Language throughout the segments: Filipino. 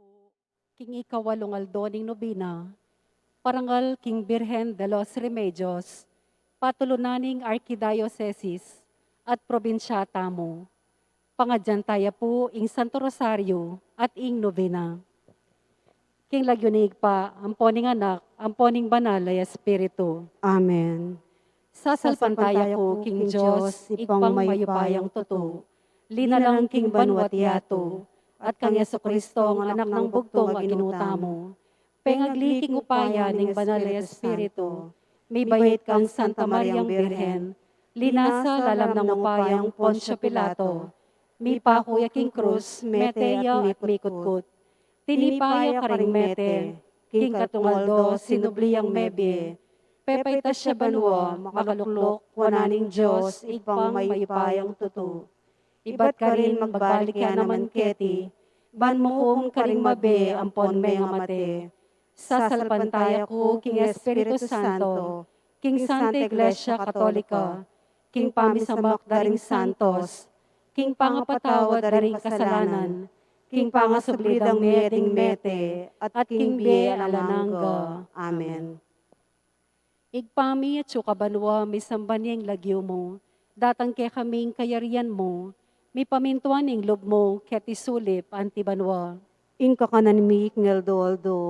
po, King Ikawalong Aldoning Nobina, Parangal King Birhen de los Remedios, Patulunaning Arkidiocese at Probinsyata mo. Pangadyantaya po ing Santo Rosario at ing Novena. King Lagyunig pa, amponing anak, amponing banal ay Espiritu. Amen. Sasalpantaya ko, King Diyos, ipang mayupayang totoo. Linalang King Banwat Yato, at kang Yeso Kristo ang anak ng bugtong aginutamo. Pengagli King upaya ning banal ay Espiritu. May bayit kang Santa Mariang Birhen, linasa lalam ng upayang Poncio Pilato. Mi pakuya King Cruz, meteya at mikutkut. Tinipaya ka ring mete, King Katungaldo, sinubliyang mebye. Pepay siya banwa, makaluklok, wananing Diyos, igpang mayupayang tutu. Iba't ka rin magbalik ya naman keti, ban mo kung karing mabe, ampon may nga mate. Sasalpantaya ko, King Espiritu Santo, King Santa Iglesia Katolika, King Pamisamak daring Santos, King Pangapatawad daring kasalanan, King Pangasublidang meding mete, at King Bie alanangga. Amen. Igpami at sukabanwa, may sambanyang lagyo mo, datang kaya kaming kayarian mo, may pamintuan ing lob mo, ket isulip antibanwa. Inka kanan mi ngeldo aldo.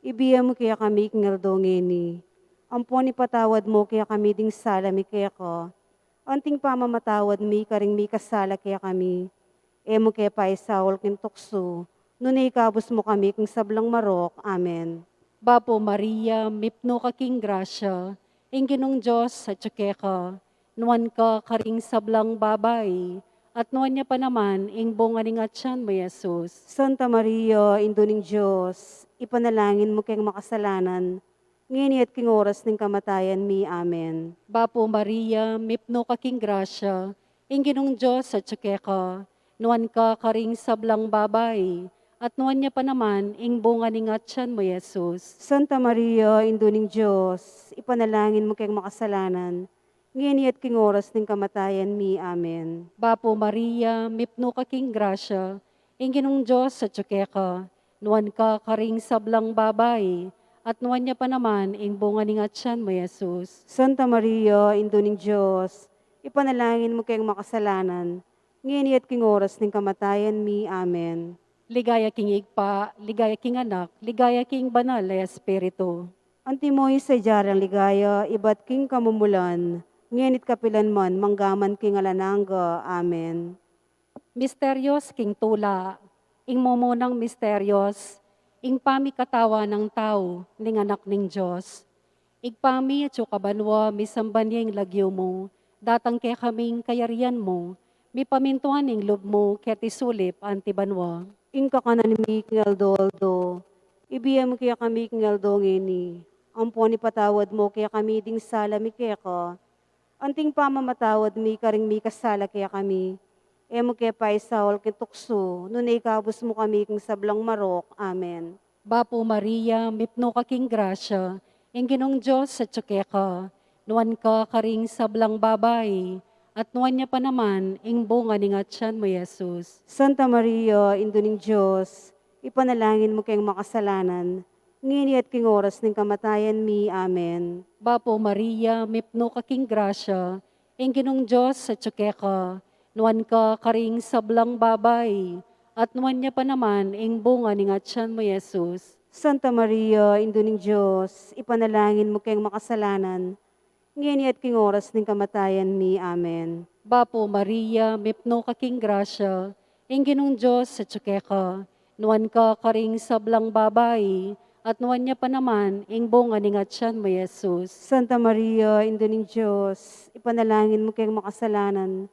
Ibiya mo kaya kami ngeldo ngeni. Ampon ipatawad mo kaya kami ding sala mi kaya ka. Anting pamamatawad mi karing mi kasala kaya kami. Emo kaya pa isawol kin tukso. Nunay kabus mo kami kung sablang marok. Amen. Bapo Maria, mipno ka king grasya, ing ginong Diyos sa tsukeka, nuan ka karing sablang babay, at nuan niya pa naman, ing bunga ning atyan mo, Jesus. Santa Maria, Induning Diyos, ipanalangin mo kayong makasalanan, ngini at king oras ng kamatayan mi. Amen. Bapo Maria, mipno ka king grasya, ing ginong Diyos sa tsukeka, nuan ka karing sablang babay, at nuan niya pa naman, ing bunga ning atyan mo, Jesus. Santa Maria, Induning Diyos, ipanalangin mo kayong makasalanan, ngini at king oras ng kamatayan mi. Amen. Bapo Maria, mipno ka king grasya, ing ginong Diyos sa tsukeka, nuan ka karing sablang babay, at nuan niya pa naman, ing bunga ning atyan mo, Jesus. Santa Maria, Induning Diyos, ipanalangin mo kayong makasalanan, ngini at king oras ng kamatayan mi. Amen. Ligaya king igpa, ligaya king anak, ligaya king banal ay Espiritu. Antimoy sa jarang ligaya, iba't king kamumulan, ngenit kapilan man, manggaman king alanangga. Amen. Misteryos king tula, ing mumunang misteryos, ing pamikatawa ng tao, ning anak ning Diyos. Igpami at sukabanwa, misambanyeng lagyo mo, datang kaya kaming kayarian mo, mi pamintuan ing lob mo, ket isulip antibanwa. Ingka ka na ni Aldo, ibiya mo kaya kami Aldo ngeni. Ampon ipatawad mo kaya kami ding sala mi kaya ka. Anting pamamatawad mi karing mi kasala kaya kami. Emo kaya pa isawal kitukso, nun ikabos mo kami kung sablang marok. Amen. Bapo Maria, mipno ka king grasya, ing ginong Diyos sa tsukeka, nuan ka karing sablang babay, at nuan niya pa naman, ing bunga ning atyan mo, Jesus. Santa Maria, Induning Diyos, ipanalangin mo kayong makasalanan, ngini at king oras ng kamatayan mi. Amen. Bapo Maria, mipno ka king grasya, ing ginong Diyos sa tsukeka, nuan ka karing sablang babay, at nuan niya pa naman, ing bunga ning atyan mo, Jesus. Santa Maria, Induning Diyos, ipanalangin mo kayong makasalanan, ngini at king oras ng kamatayan mi. Amen. Bapo Maria, mipno ka king grasya, ing ginong Diyos sa tsukeka, nuan ka karing sablang babay, at nuan niya pa naman, ing bunga ning atyan mo, Jesus. Santa Maria, Induning Diyos, ipanalangin mo kayong makasalanan,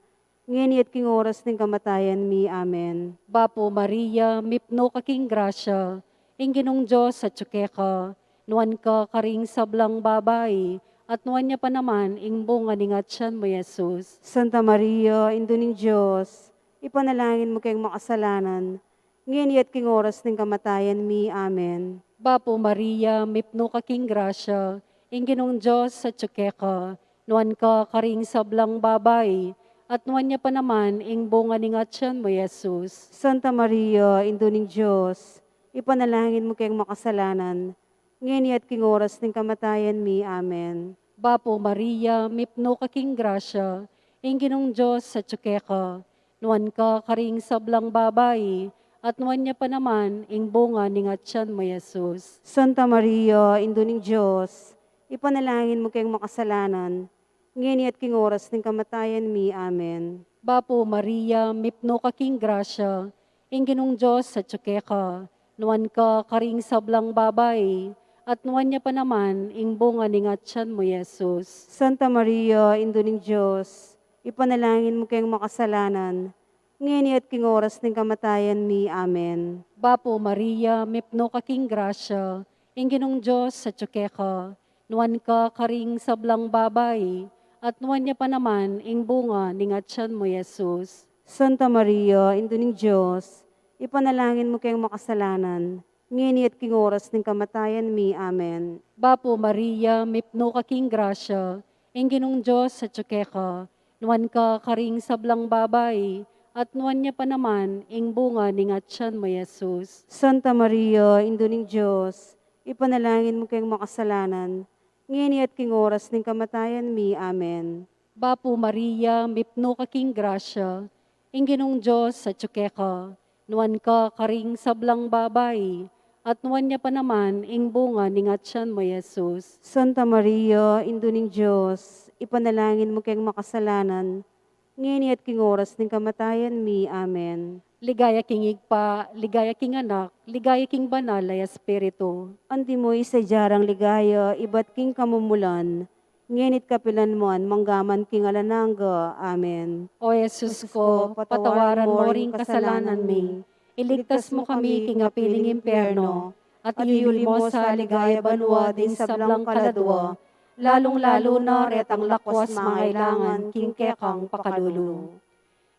ngini at king oras ng kamatayan mi. Amen. Bapo Maria, mipno ka king grasya, ing ginong Diyos sa tsukeka, nuan ka karing sablang babay, at nuan niya pa naman, ing bunga ning atyan mo, Jesus. Santa Maria, Induning Diyos, ipanalangin mo kayong makasalanan, ngini at king oras ng kamatayan mi. Amen. Bapo Maria, mipno ka king grasya, ing ginong Diyos sa tsukeka, nuan ka karing sablang babay, at nuan niya pa naman, ing bunga ning atyan mo, Jesus. Santa Maria, Induning Diyos, ipanalangin mo kayong makasalanan, ngayon at king oras ng kamatayan mi. Amen. Bapo Maria, mipno kaking grasya, ing Ginong Diyos sa tsukeka, nuan ka karing sablang babae, at nuan niya pa naman, ing bunga ning atyan mo Yesus. Santa Maria, Indo ng Diyos, ipanalangin mo kayong makasalanan, ngayon at king oras ng kamatayan mi. Amen. Bapo Maria, mipno kaking grasya, ing Ginong Diyos sa tsukeka, nuan ka karing sablang babae, at nuan niya pa naman, ing bunga ning atyan mo Yesus. Santa Maria, Indo ng Diyos, ipanalangin mo kayong makasalanan, ngayon at king oras ng kamatayan mi. Amen. Bapo Maria, mipno kaking grasya, ing Ginong Diyos sa tsukeka, nuan ka karing sablang babae, at nuan niya pa naman, ing bunga ning atyan mo Yesus. Santa Maria, Indo ng Diyos, ipanalangin mo kayong makasalanan, ngayon at king oras ng kamatayan mi. Amen. Bapo Maria, mipno kaking grasya, ing Ginong Diyos sa tsukeka, nuan ka karing sablang babae, at nuan niya pa naman, ing bunga ning atyan mo Yesus. Santa Maria, Indo ng Diyos, ipanalangin mo kayong makasalanan, ngayon at king oras ng kamatayan mi. Amen. Bapo Maria, mipno kaking grasya, ing Ginong Diyos sa tsukeka, nuan ka karing sablang babae, at nuan niya pa naman, ing bunga ning atyan mo Yesus. Santa Maria, Indo ng Diyos, ipanalangin mo kayong makasalanan, ngayon at king oras ng kamatayan mi. Amen. Ligaya king igpa, ligaya king anak, ligaya king banal ay espiritu. Anti mo isa jarang ligaya, iba't king kamumulan, ngenit kapilan mo an manggaman king alanangga. Amen. O Jesus ko, patawaran mo ring kasalanan mi. Iligtas mo kami king apiling impyerno, at iuli mo sa ligaya banwa din sa blang kaladwa, lalong-lalo na retang lakwas mangailangan king kekang pakalulu.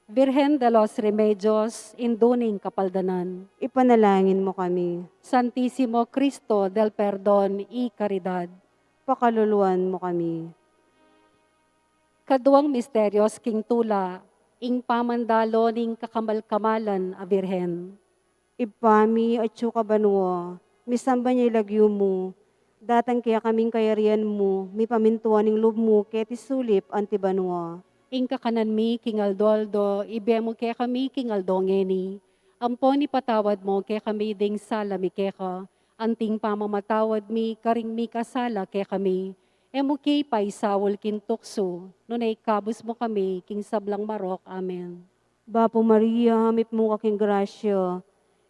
Virgen de los Remedios, induning kapaldanan. Ipanalangin mo kami. Santísimo Cristo del Perdón y Caridad. Pakaluluan mo kami. Kaduang misteryos king tula, ing pamandalo ning kakamal-kamalan a Virgen. Ipami at syuka banwa, misamba niya ilagyo mo, datang kaya kaming kayarian mo, mi pamintuan ng loob mo, keti sulip anti banwa. Ing kakanan mi king Aldoldo, ibe mo kaya kami king Aldongeni. Ampon ipatawad mo kaya kami ding sala mi keka, anting pamamatawad mi karing mi kasala kaya kami. Emo kay paisawol kin tukso, nunay kabus mo kami king sablang marok. Amen. Bapo Maria, hamip mo kaking grasya,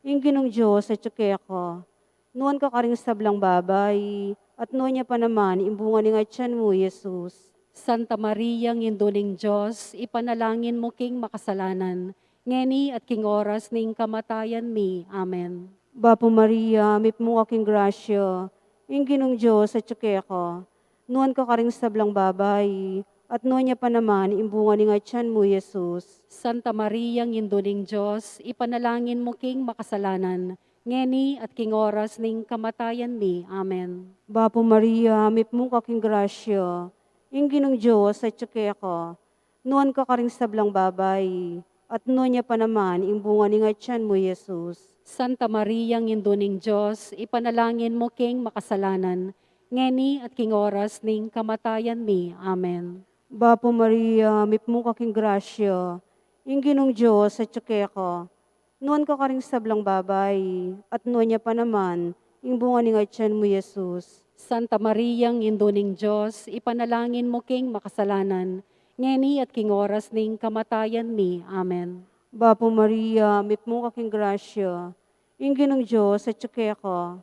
yung Ginong Diyos at tsukeka, nuan ka karing sablang babay, at nuan niya pa naman, imbunga ni nga tiyan mo, Jesus. Santa Maria, nginduling Diyos, ipanalangin mo king makasalanan, ngeni at king oras ning kamatayan mi. Amen. Bapo Maria, hamip mo kaking grasya, yung Ginong Diyos at tsukeka, nuan ka karing sablang babay, at nuan niya pa naman, imbunga ni nga tiyan mo, Jesus. Santa Maria, nginduling Diyos, ipanalangin mo king makasalanan, ngeni at king oras ning kamatayan mi. Amen. Bapo Maria, hamip mo kaking grasya, yung Ginong Diyos at tsukeka, nuan ka karing sablang babay, at nuan niya pa naman, imbunga ni nga tiyan mo, Jesus. Santa Maria, nginduning Diyos, ipanalangin mo king makasalanan, ngeni at king oras ning kamatayan mi. Amen. Bapo Maria, hamip mo kaking grasya, yung Ginong Diyos at tsukeka, nuan ka karing sablang babay, at nuan niya pa naman, imbunga ni nga tiyan mo, Jesus. Santa Maria, nginduning Diyos, ipanalangin mo king makasalanan, ngeni at king oras ning kamatayan mi. Amen. Bapo Maria, hamip mo kaking grasya, yung Ginong Diyos at tsukeka,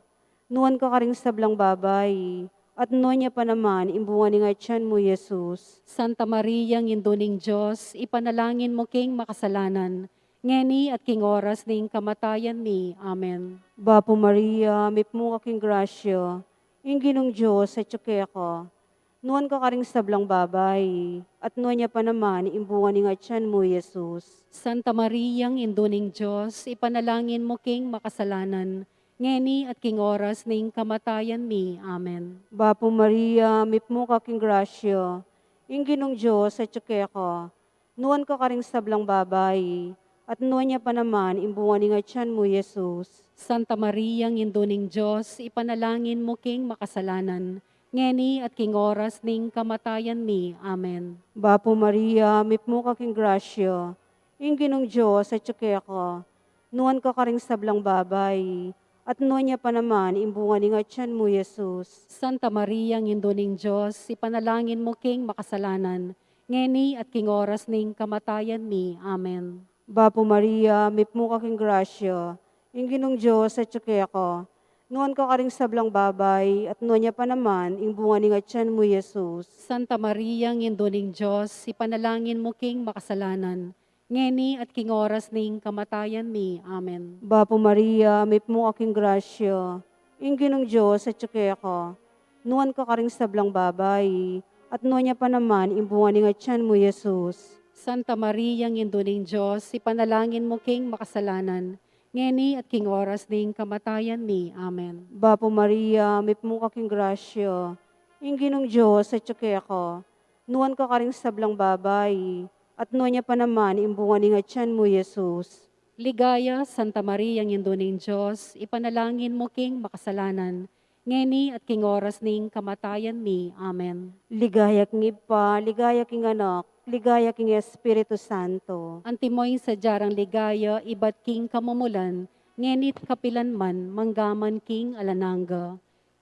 nuan ka karing sablang babay, at nuan niya pa naman, imbunga ni nga tiyan mo, Jesus. Santa Maria, nginduning Diyos, ipanalangin mo king makasalanan, ngeni at king oras ning kamatayan mi. Amen. Bapo Maria, hamip mo kaking grasya, yung Ginong Diyos at tsukeka, nuan ka karing sablang babay, at nuan niya pa naman, imbunga ni nga tiyan mo, Jesus. Santa Maria, nginduning Diyos, ipanalangin mo king makasalanan, ngeni at king oras ning kamatayan mi. Amen. Bapo Maria, hamip mo kaking grasya, yung Ginong Diyos at tsukeka, nuan ka karing sablang babay, at nuwan niya pa naman imbunga ni nga tiyan mo, Jesus. Santa Maria, Indo ning Diyos, ipanalangin mo king makasalanan, ngeni at king oras ning kamatayan mi. Amen. Bapo Maria, mipmo ka king grasya, ingginong Diyos at tsukya ka, nuwan ka karing sablang babay, at nuwan niya pa naman imbunga ni nga tiyan mo, Jesus. Santa Maria, Indo ning Diyos, ipanalangin mo king makasalanan, ngeni at king oras ning kamatayan mi. Amen. Bapo Maria, mipmo ka king grasya, ingginong Diyos at tsukya ka, nuwan ka karing sablang babay, at nuwan niya pa naman imbunga ni nga tiyan mo, Jesus. Santa Maria, Indo ning Diyos, ipanalangin mo king makasalanan, ngeni at king oras ning kamatayan mi. Amen. Bapo Maria, mipmo ka king grasya, ingginong Diyos at tsukya ka, nuwan ka karing sablang babay, at nuwan niya pa naman imbunga ni nga tiyan mo, Jesus. Santa Maria, Indo ning Diyos, ipanalangin mo king makasalanan, ngeni at king oras ning kamatayan mi. Amen. Bapo Maria, mipmo ka king grasya, ingginong Diyos at tsukya ka, nuwan ka karing sablang babay, at nuwan niya pa naman imbunga ni nga tiyan mo, Jesus. Ligaya, Santa Maria, Indo ning Diyos, ipanalangin mo king makasalanan, ngeni at king oras ning kamatayan mi. Amen. Ligaya king Ipa, ligaya king anak, ligaya king Espiritu Santo. Antimoy sa jarang ligaya, ibat king kamumulan, ngenit kapilan man, manggaman king alananga.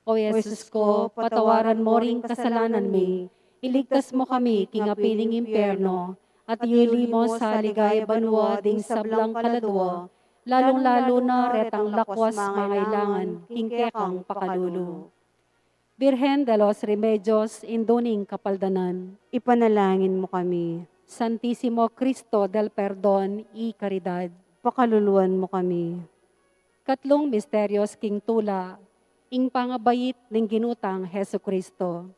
O Yesus ko, patawaran mo ring kasalanan mi, iligtas mo kami king apiling impyerno, at iuli mo sa ligaya banwa ding sablang kaladwa, lalong-lalo na retang lakwas mangailangan, king kekang pakalulu. Birhen de los Remedios, Induning Kapaldanan, Ipanalangin mo kami. Santisimo Cristo del Perdon y Caridad. Pakaluluan mo kami. Katlong misteryos king tula, ing pangabayit ng ginutang Heso Kristo.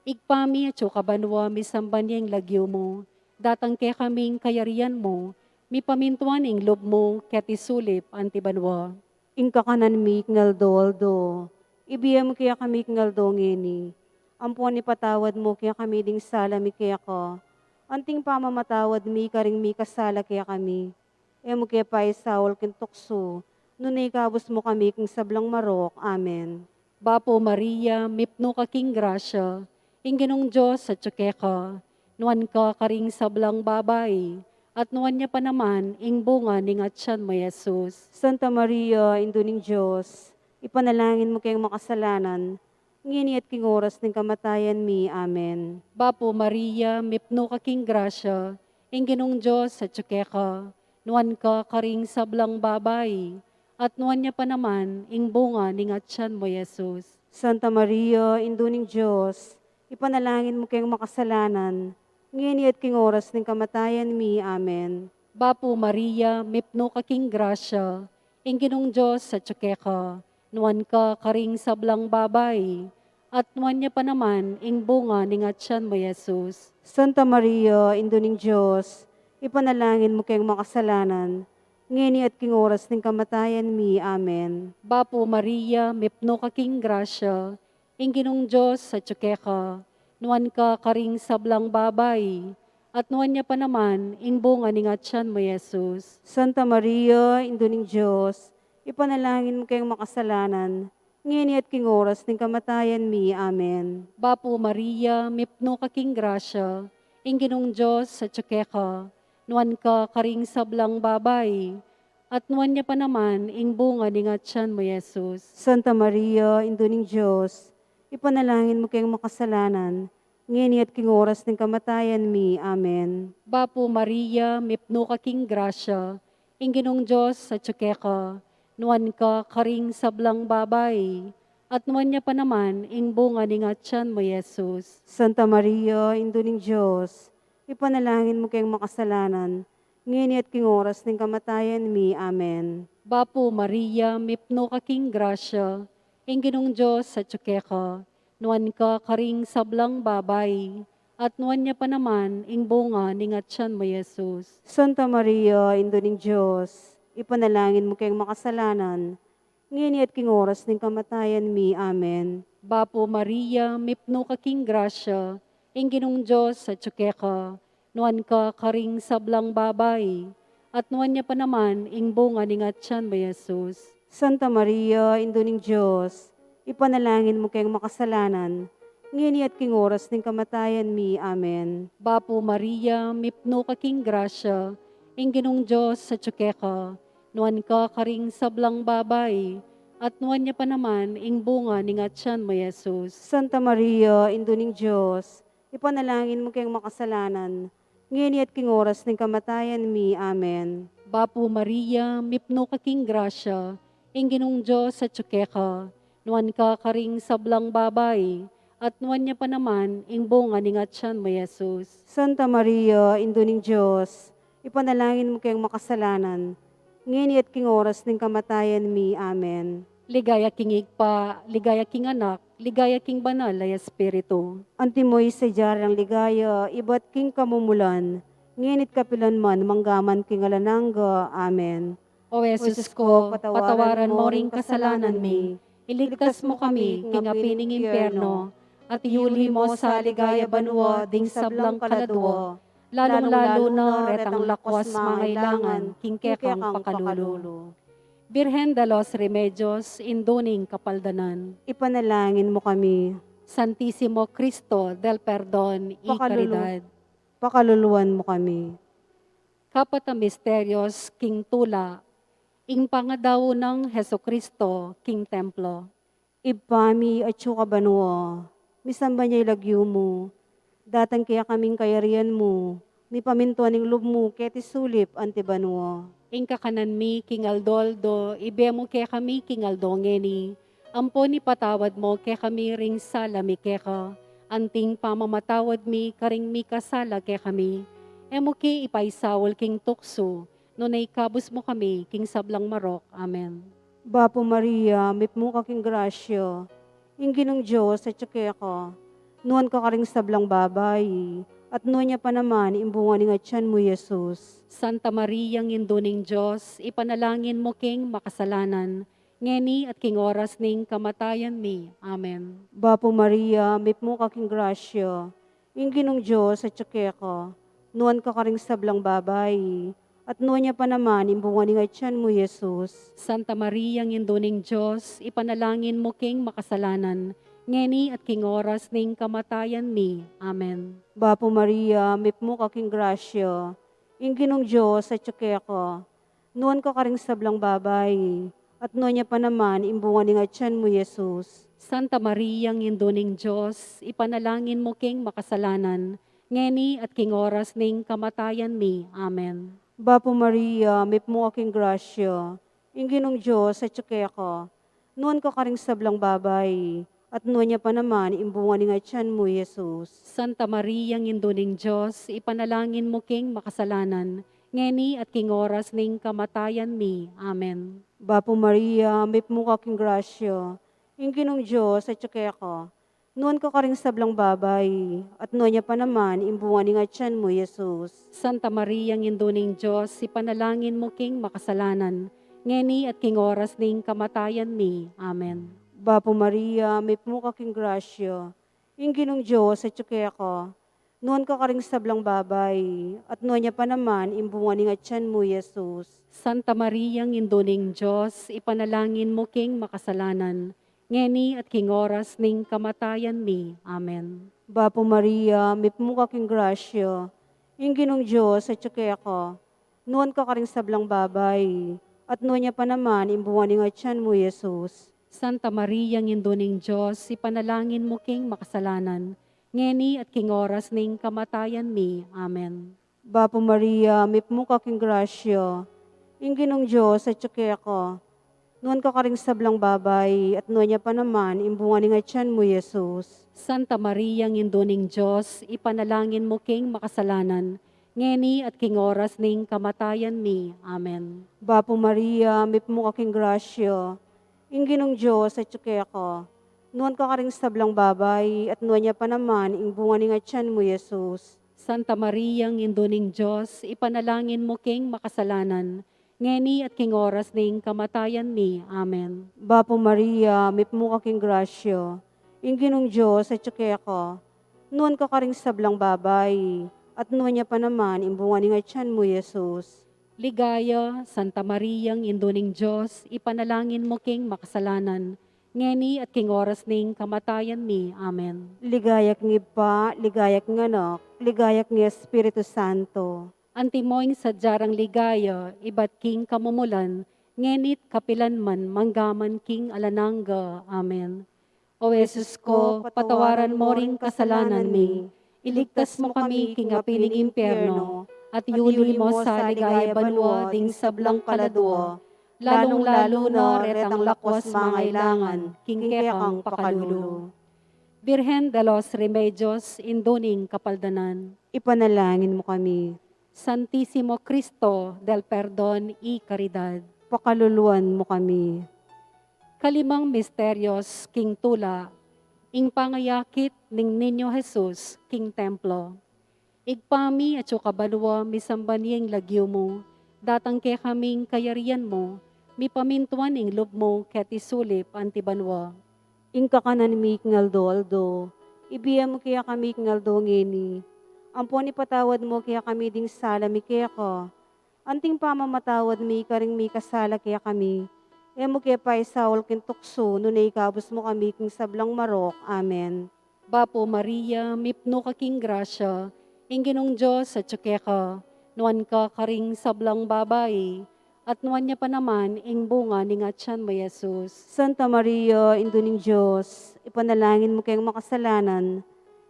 Igpami at kabanwa misambanyeng lagyo mo, datang ke kaming kayarian mo, mi pamintuan ing lob mo, ket isulip antibanwa. Ing kakanan mi ngal doldo. Ibiyam kaya kami ngal dongeni. Ampuan ni patawad mo kaya kami ding sala mi kaya ka. Anting pamamatawad mi karing mi kasala kaya kami. Emo kaya pa isawal kin tukso. Nunay kabus mo kami king sablang marok. Amen. Bapo Maria, mipno ka king grasya, ing ginong Diyos at ka, nuan ka karing sablang babay, at nuan niya pa naman, ing bunga ning atyan mo Jesus. Santa Maria, Induning Diyos, ipanalangin mo kayong makasalanan, ngini at king oras ng kamatayan mi. Amen. Bapo Maria, mipno ka king grasya, ing ginong Diyos at ka, nuan ka karing sablang babay, at nuan niya pa naman, ing bunga ning atyan mo Jesus. Santa Maria, Induning Diyos, ipanalangin mo kayong makasalanan, ngini at king oras ng kamatayan mi. Amen. Bapo Maria, mipno ka king grasya, ing ginong Diyos at ka, nuan ka karing sablang babay, at nuan niya pa naman, ing bunga ning atyan mo Jesus. Santa Maria, Induning Diyos, ipanalangin mo kayong makasalanan, ngini at king oras ng kamatayan mi. Amen. Bapo Maria, mipno ka king grasya, ing ginong Diyos at ka, nuan ka karing sablang babay, at nuan niya pa naman, ing bunga ning atyan mo Jesus. Santa Maria, Induning Diyos, ipanalangin mo kayong makasalanan, ngini at king oras ng kamatayan mi. Amen. Bapo Maria, mipno ka king grasya, ing ginong Diyos at ka, nuan ka karing sablang babay, at nuan niya pa naman, ing bunga ning atyan mo Jesus. Santa Maria, Induning Diyos, ipanalangin mo kayong makasalanan, ngini at king oras ng kamatayan mi. Amen. Bapo Maria, mipno ka king grasya, ing ginong Diyos at ka, nuan ka karing sablang babay, at nuan niya pa naman, ing bunga ning atyan mo Jesus. Santa Maria, Induning Diyos, ipanalangin mo kayong makasalanan, ngini at king oras ng kamatayan mi. Amen. Bapo Maria, mipno ka king grasya, ing ginong Diyos at ka, nuan ka karing sablang babay, at nuan niya pa naman, ing bunga ning atyan mo Jesus. Santa Maria, Induning Diyos, ipanalangin mo kayong makasalanan, ngini at king oras ng kamatayan mi. Amen. Bapo Maria, mipno ka king grasya, ing ginong Diyos at ka, nuan ka karing sablang babay, at nuwan niya pa naman, ing bunga ni nga tiyan mo, Jesus. Santa Maria, Indo ning Diyos, ipanalangin mo kayong makasalanan, ngini at king oras ng kamatayan mi. Amen. Bapo Maria, mipno ka king grasya, ing ginong Diyos sa tsukeka, nuwan ka karing sablang babay, at nuwan niya pa naman, ing bunga ni nga tiyan mo, Jesus. Santa Maria, Indo ning Diyos, ipanalangin mo kayong makasalanan, ngini at king oras ng kamatayan mi. Amen. Bapo Maria, mipno ka king grasya, ing ginong Diyos sa tsukeka, nuwan ka karing sablang babay, at nuwan niya pa naman, ing bunga ni nga tiyan mo, Jesus. Santa Maria, Indo ning Diyos, ipanalangin mo kayong makasalanan, ngini at king oras ng kamatayan mi. Amen. Ligaya king igpa, ligaya king anak, ligaya king banal ay espiritu. Antimoy sa jarang ligaya, iba't king kamumulan, nginit kapilan man, manggaman king alanangga. Amen. O Jesus ko, patawaran mo ring kasalanan mi, iligtas mo kami, king apining impyerno, at iuli mo sa ligaya banwa, ding sablang kaladwa, lalong-lalo na retang lakwas mangailangan, king kekang pakalulu. Birhen de los Remedios, induning kapaldanan. Ipanalangin mo kami, Santisimo Cristo del Perdon y Caridad. pakaluluan mo kami. Kapata Misterios, King Tula, ing pangadaw ng Heso Kristo, King Templo. Ibpami at syuka banwa, misamba niya ilagyo mo, datang kaya kaming kayarian mo, mi pamintuan ng loob mo, keti sulip ante banwa. Ing kakanan mi, King Aldoldo, ibe mo kaya kami, King Aldongeni, ampo ni patawad mo kaya kami ring sala mi keka, anting pamamatawad mi, karing mi kasala kaya kami, emo ki ipaisawol King Tukso, nunay kabus mo kami, King Sablang Marok. Amen. Bapo Maria, mipmo ka king grasya, ingginong Diyos at tsukeka, nuan ka karing sablang babay, at nuan niya pa naman, imbunga ni nga tiyan mo, Jesus. Santa Maria, nginduning Diyos, ipanalangin mo king makasalanan, ngeni at king oras ning kamatayan mi. Amen. Bapo Maria, mipmo ka king grasya, ingginong Diyos at tsukeka, nuan ka karing sablang babay, at nuan niya pa naman, imbunga ni nga tiyan mo, Jesus. Santa Maria, nginduning Diyos, ipanalangin mo king makasalanan, ngeni at king oras ning kamatayan mi. Amen. Bapo Maria, mipmo ka king grasya, ingginong Diyos at tsukeka, nuan ka karing sablang babay, at nuan niya pa naman, imbunga ni nga tiyan mo, Jesus. Santa Maria, nginduning Diyos, ipanalangin mo king makasalanan, ngeni at king oras ning kamatayan mi. Amen. Bapo Maria, mipmo ka king grasya, ingginong Diyos at tsukeka, nuan ka karing sablang babay, at nuan niya pa naman, imbunga ni nga tiyan mo, Jesus. Santa Maria, nginduning Diyos, ipanalangin mo king makasalanan, ngeni at king oras ning kamatayan mi. Amen. Bapo Maria, mipmo ka king grasya, ingginong Diyos at tsukeka, nuan ka karing sablang babay, at nuan niya pa naman, imbunga ni nga tiyan mo, Jesus. Santa Maria, nginduning Diyos, ipanalangin mo king makasalanan, ngeni at king oras ning kamatayan mi. Amen. Bapo Maria, mipmo ka king grasya, ingginong Diyos at tsukeka, nuan ka karing sablang babay, at nuan niya pa naman, imbunga ni nga tiyan mo, Jesus. Santa Maria, nginduning Diyos, ipanalangin mo king makasalanan, ngeni at king oras ning kamatayan mi. Amen. Bapo Maria, mipmo ka king grasya, ingginong Diyos at tsukeka, nuan ka karing sablang babay, at nuan niya pa naman, imbunga ni nga tiyan mo, Jesus. Santa Maria, nginduning Diyos, ipanalangin mo king makasalanan, ngeni at king oras ning kamatayan mi. Amen. Bapo Maria, mipmo ka king grasya, ingginong Diyos at tsukeka, nuan ka karing sablang babay, at nuan niya pa naman, imbunga ni nga tiyan mo, Jesus. Santa Maria, nginduning Diyos, ipanalangin mo king makasalanan, ngeni at king oras ning kamatayan mi. Amen. Bapo Maria, mipmo ka king grasya, ingginong Diyos at tsukeka, nuan ka karing sablang babay, at nuan niya pa naman, imbunga ni nga tiyan mo, Jesus. Santa Maria, nginduning Diyos, ipanalangin mo king makasalanan, ngeni at king oras ning kamatayan mi. Amen. Bapo Maria, mipmo ka king grasya, ingginong Diyos at tsukeka, nuan ka karing sablang babay, at nuan niya pa naman, imbunga ni nga tiyan mo, Jesus. Ligaya, Santa Mariang Induning Diyos, ipanalangin mo king makasalanan, ngeni at king oras ning kamatayan mi. Amen. Ligayak ng Iba, ligayak ng Anak, ligayak ng Espiritu Santo. Antimoing sa jarang ligaya, ibat king kamumulan, ngenit kapilan man manggaman king alananga. Amen. O Jesus ko, patawaran mo ring kasalanan mi, iligtas mo kami king apiling impyerno, at iuli mo sa ligaya banwa ding sablang kaladwa, lalong-lalo na retang lakwas mangailangan, king kekang pakalulu. Birhen de los Remedios, induning kapaldanan. Ipanalangin mo kami. Santísimo Cristo del Perdón y Caridad. Pakaluluan mo kami. Kalimang misteryos, King Tula, ing pangayakit ning Ninyo Jesus, King Templo. Igpami at kabalwa misambanyeng lagyo mo, datang ke kaming kayarian mo, mi pamintuan ing loob mo ket isulip antibanwa. Ingka kanan mi aldo, ibiyam mo kaya kami aldo ngeni. Ampon ipatawad mo kaya kami ding sala mi kaya ko. Anting pamamatawad mi karing mi kasala kaya kami. Emo kaya pa isawal kintukso, no na ikabos mo kami king sablang marok. Amen. Bapo Maria, mipno ka king grasya, ing ginong Diyos at tsukeka, nuan ka karing sablang babae, at nuan niya pa naman ing bunga ni ngatsan mo Jesus. Santa Maria, Induning Diyos, ipanalangin mo kayong makasalanan,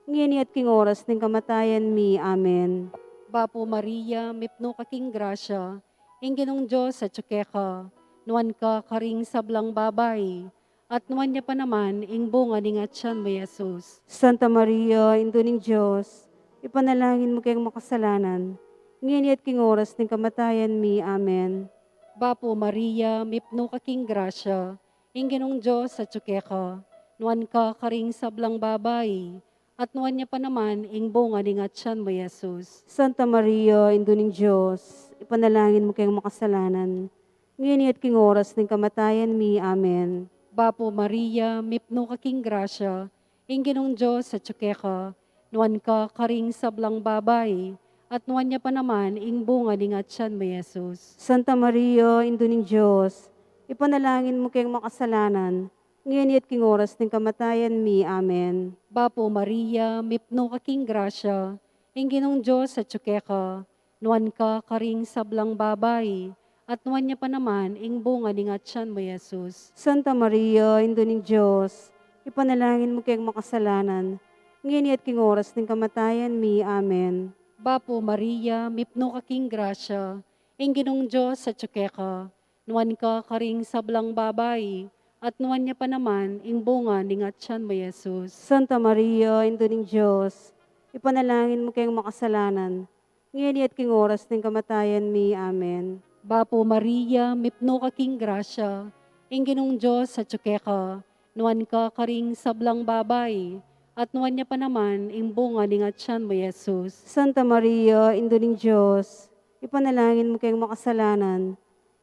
ngini at king oras ng kamatayan mi. Amen. Bapo Maria, mipno ka king grasya, ing ginong Diyos at tsukeka, nuan ka karing sablang babae, at nuan niya pa naman ing bunga ni ngatsan mo Jesus. Santa Maria, Induning Diyos, ipanalangin mo kayong makasalanan, ngini at king oras ng kamatayan mi. Amen. Bapo Maria, mipno ka king grasya, ing ginong Diyos at tsukeka, nuan ka karing sablang babae, at nuan niya pa naman ing bunga ni ngatsan mo Jesus. Santa Maria, Induning Diyos, ipanalangin mo kayong makasalanan, ngini at king oras ng kamatayan mi. Amen. Bapo Maria, mipno ka king grasya, ing ginong Diyos at tsukeka, nuan ka karing sablang babae, at nuan niya pa naman ing bunga ni ngatsan mo Jesus. Santa Maria, Induning Diyos, ipanalangin mo kayong makasalanan, ngini at king oras ng kamatayan mi. Amen. Bapo Maria, mipno ka king grasya, ing ginong Diyos at tsukeka, nuan ka karing sablang babae, at nuan niya pa naman ing bunga ni ngatsan mo Jesus. Santa Maria, Induning Diyos, ipanalangin mo kayong makasalanan, ngini at king oras ng kamatayan mi. Amen. Bapo Maria, mipno ka king grasya, ing ginong Diyos at tsukeka, nuan ka karing sablang babae, at nuan niya pa naman ing bunga ni ngatsan mo Jesus. Santa Maria, Induning Diyos, ipanalangin mo kayong makasalanan, ngini at king oras ng kamatayan mi. Amen. Bapo Maria, mipno ka king grasya, ing ginong Diyos at tsukeka, nuan ka karing sablang babae, at nuan niya pa naman ing bunga ni ngatsan mo Jesus. Santa Maria, Induning Diyos, ipanalangin mo kayong makasalanan,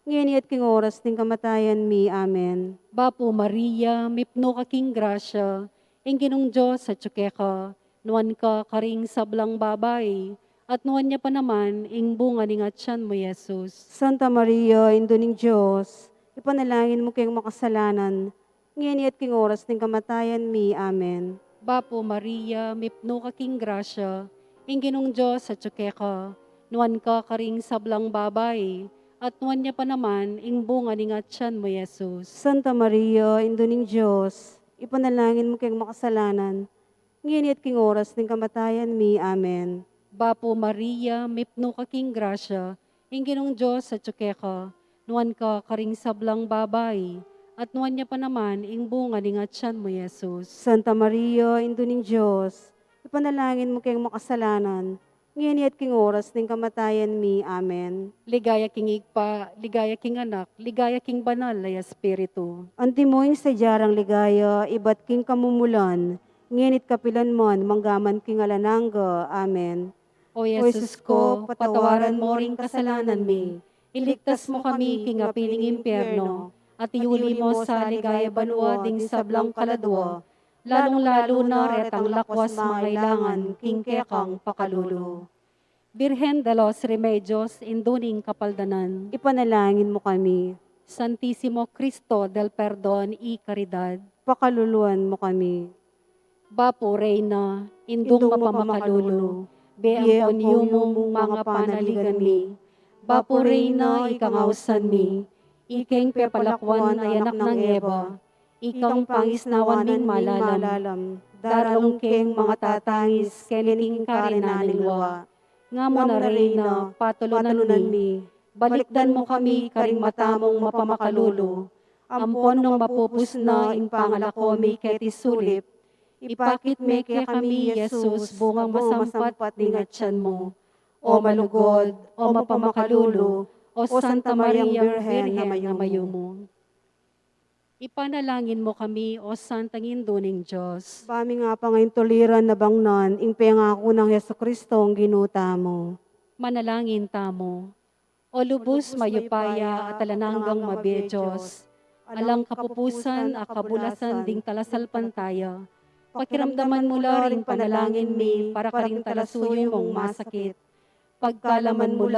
ngini at king oras ng kamatayan mi. Amen. Bapo Maria, mipno ka king grasya, ing ginong Diyos at tsukeka, nuan ka karing sablang babae, at nuan niya pa naman ing bunga ni ngatsan mo Jesus. Santa Maria, Induning Diyos, ipanalangin mo kayong makasalanan, ngini at king oras ng kamatayan mi. Amen. Bapo Maria, mipno ka king grasya, ing ginong Diyos at tsukeka, nuan ka karing sablang babae, at nuan niya pa naman ing bunga ni ngatsan mo Jesus. Santa Maria, Induning Diyos, ipanalangin mo kayong makasalanan, ngini at king oras ng kamatayan mi. Amen. Bapo Maria, mipno ka king grasya, ing ginong Diyos at tsukeka, nuan ka karing sablang babae, at nuan niya pa naman ing bunga ni ngatsan mo Jesus. Santa Maria, Induning Diyos, ipanalangin mo kayong makasalanan, ngini at king oras ng kamatayan mi. Amen. Ligaya king igpa, ligaya king anak, ligaya king banal na espiritu. Antimoing sa jarang ligaya, ibat king kamumulan, nginit kapilan mon, manggaman king alananga. Amen. O Jesus ko, patawaran mo ring kasalanan mi, iligtas mo kami king apiling impyerno, at iuli mo sa ligaya banwa ding sablang kaladwa, lalong-lalo na retang lakwas mangailangan, king kekang pakalulu. Birhen de los Remedios, induning kapaldanan. Ipanalangin mo kami. Santísimo Cristo del Perdón y Caridad. Pakaluluan mo kami. Bapo Reina, indung Indong mapamakalulo, Be be ang ampon mong mga panaligan mi. Bapo Reina, ikangausan mi, ikeng pepalakwan anak ng Eva, ikang pangisnawaning malalam, daralong keng mga tatangis, keniking karinaning luwa. Nga mo na Reina, patulunan mi, balikdan mo kami karing matamong mapamakalulo, ampon nung mapupusna ing pangalako mi ket isulip, ipakit me kaya kami, Jesus, bungang masampat ningatsan mo. O malugod, o mapamakalulo, o Santa Maria Birhen na mayo mo. Ipanalangin mo kami, O Santang Induning Diyos. Bami nga pa ngayon tuliran na bangnan, ing pangako ng Yesu Kristo ang ginuta mo. Manalangin tamo. O lubos mayupaya at alananggang mabiyos, alang kapupusan a kabulasan ding talasalpan tayo. Pakiramdaman mo rin panalangin mi para karing talasuyo mong masakit. Pagkalaman mo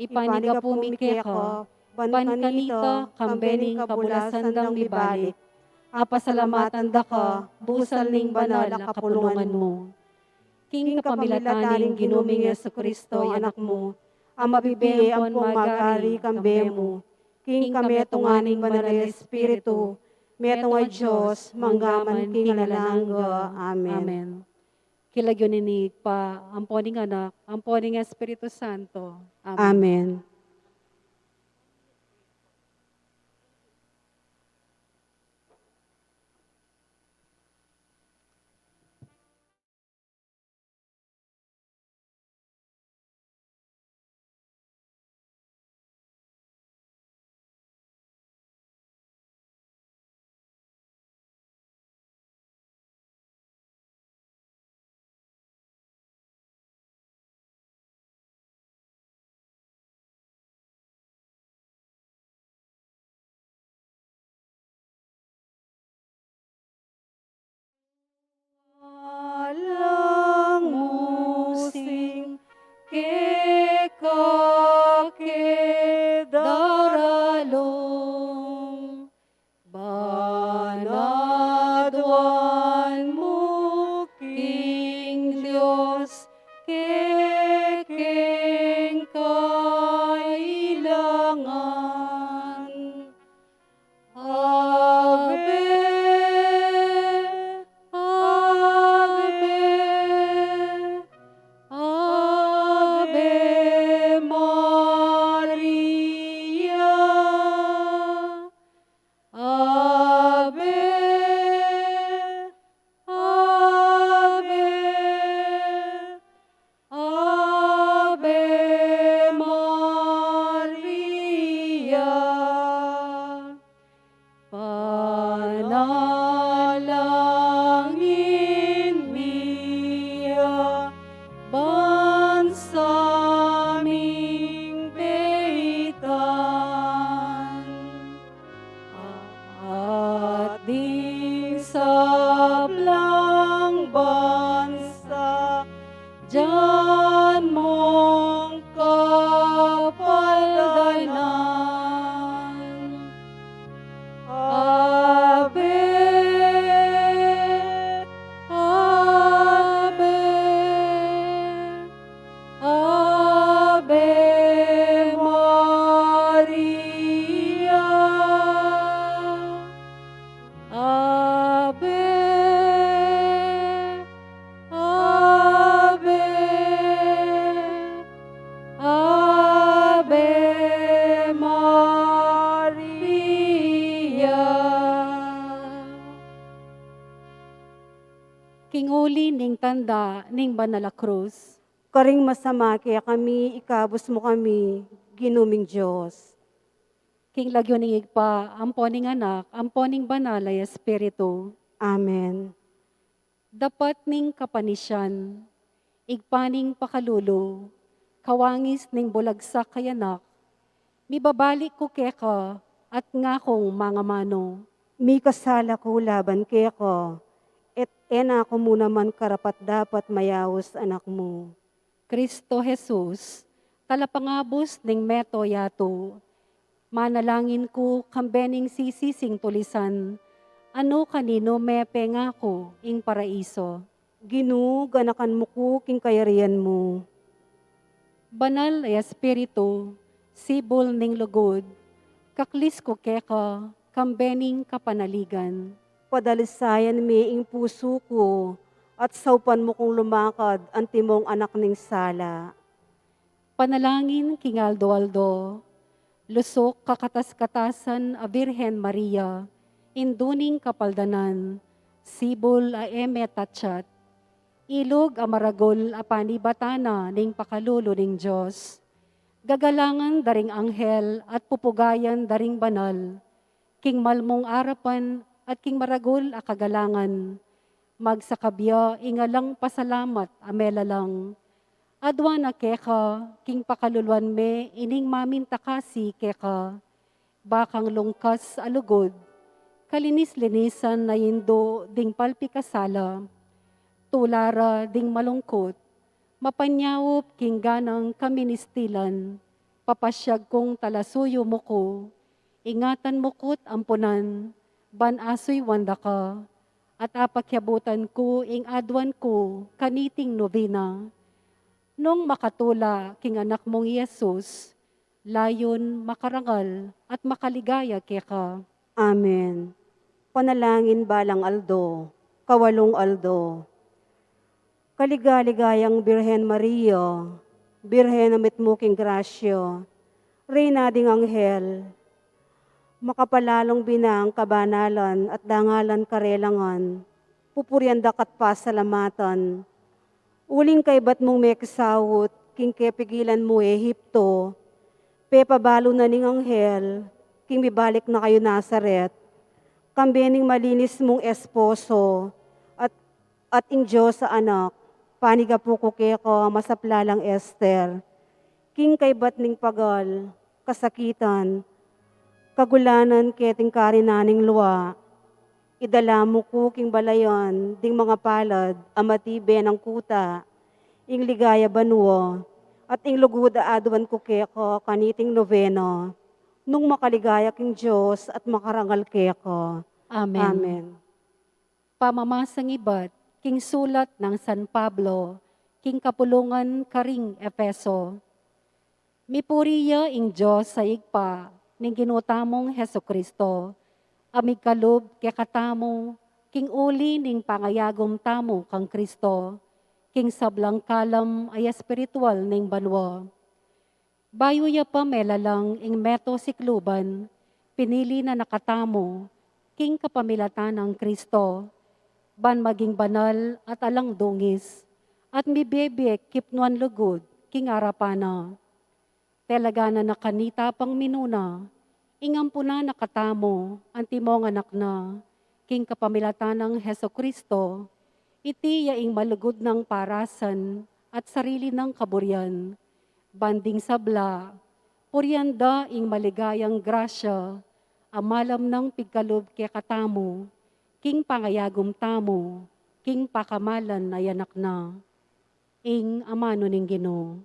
ipaniga po mi keko, bankanita kambening kabulasan dang mibalik. Apasalamatan da ka, busal ning banal a kapulungan mo. King kapamilataning ginuming Yesu Kristo, anak mo, ang mabibiye ang pong magari kambe mo. King kami atunganing banal na Espiritu, metong ay Diyos, manggaman king alalangga. Amen. Amen. Kilagyo ninig pa, amponing anak, amponing Espiritu Santo. Amen. Amen. Alang musing daralong banadwan mo King Diyos kekeng kailangan. Ave, Ave, Ave Maria. Ave, Ave, Ave Maria. Panalangin niya, bansaming deitan, at di sablang bansa, diyan mong kapaldanan. Ave, Ave, Ave Maria. Ave, Ave, Ave Maria. Kinguli ning tanda ning banala krus. Karing masama kaya kami, ikabos mo kami, ginuming Diyos. King lagyo ning igpa, amponing anak, amponing banal ay Espiritu. Amen. Dapat ning kapanisyan, igpaning pakalulo, kawangis ning bulagsak kayanak, mibabalik ko keka at nga kong mga mano. Mi kasala ko laban kaya ko, et ena ko muna man karapat dapat mayawos anak mo. Kristo Jesus, talapangabos ning meto yato, manalangin ko kambening sisising tulisan, ano kanino mepe nga ko ing paraiso. Ginoo, ganakan mo ko king kayarian mo. Banal ay espiritu, sibol ning lugod, kaklis ko keka, kambening kapanaligan. Padalisayan mi ing puso ko, at saupan mo kong lumakad ang timong anak ning sala. Panalangin king Aldo, lusok kakatas-katasan a Birhen Maria, induning kapaldanan, sibol a eme tatchat, ilog a maragol a panibatana ning pakalulo ning Diyos, gagalangan daring anghel at pupugayan daring banal, king malmong arapan at king maragol a kagalangan, magsakabya ingalang pasalamat amela lang. Adwa na keka, king pakaluluan me, ining mamintakasi keka, bakang lungkas alugod, kalinis-linisan na yindo ding palpikasala, tulara ding malungkot, mapanyawop king ganang kaministilan, papasyag kong talasuyo mo ko, ingatan mo ko't ampunan, banasoy wanda ka, at apakyabutan ko ing adwan ko kaniting novena. Nung makatula king anak mong Yesus, layon makarangal at makaligaya keka. Amen. Panalangin balang Aldo, kawalong Aldo. Kaligaligayang Birhen Maria, Birhen na mitmuking grasyo, Reyna ding Anghel, makapalalong binang kabanalan at dangalan karelangan, pupurianda kat pasalamatan, uling kay bat mong mekasawot, king kepigilan mo Ehipto, pepabalo na ning Anghel, king bibalik na kayo Nazaret, kambening malinis mong esposo, at ing Diyos sa anak, paniga po ko keko masaplalang Esther, king kay bat ning pagal, kasakitan, kagulanan keting karinaning luwa, idala mo ko king balayon, ding mga palad, amatibe ng kuta, ing ligaya banwo, at ing luguda aduan ko keko kaniting noveno, nung makaligaya king Diyos at makarangal keko. Amen. Amen. Pamamasang ibat, king sulat ng San Pablo, king kapulungan karing Efeso. Mipuriya ing Diyos sa igpa, ning ginutamong Heso Kristo, amig kalob katamo, king uli ning pangayagom tamo kang Kristo, king sablang kalam ay espiritual ning banwa. Bayo ya pa melalang ing meto sikluban, pinili na nakatamo, king kapamilatan ng Kristo, ban maging banal at alang dungis, at mibebek kipnuan lugod, king arapana. Talaga na nakanita pang minuna, ingampo na nakatamo, antimong anak na, king kapamilatan ng Heso Kristo, iti yaing malugod ng parasan at sarili ng kaburyan, banding sabla, puryanda ing maligayang grasya, amalam ng pigkalob kaya katamo, king pangayagom tamo, king pakamalan na yanak na, ing amano ning Ginoo.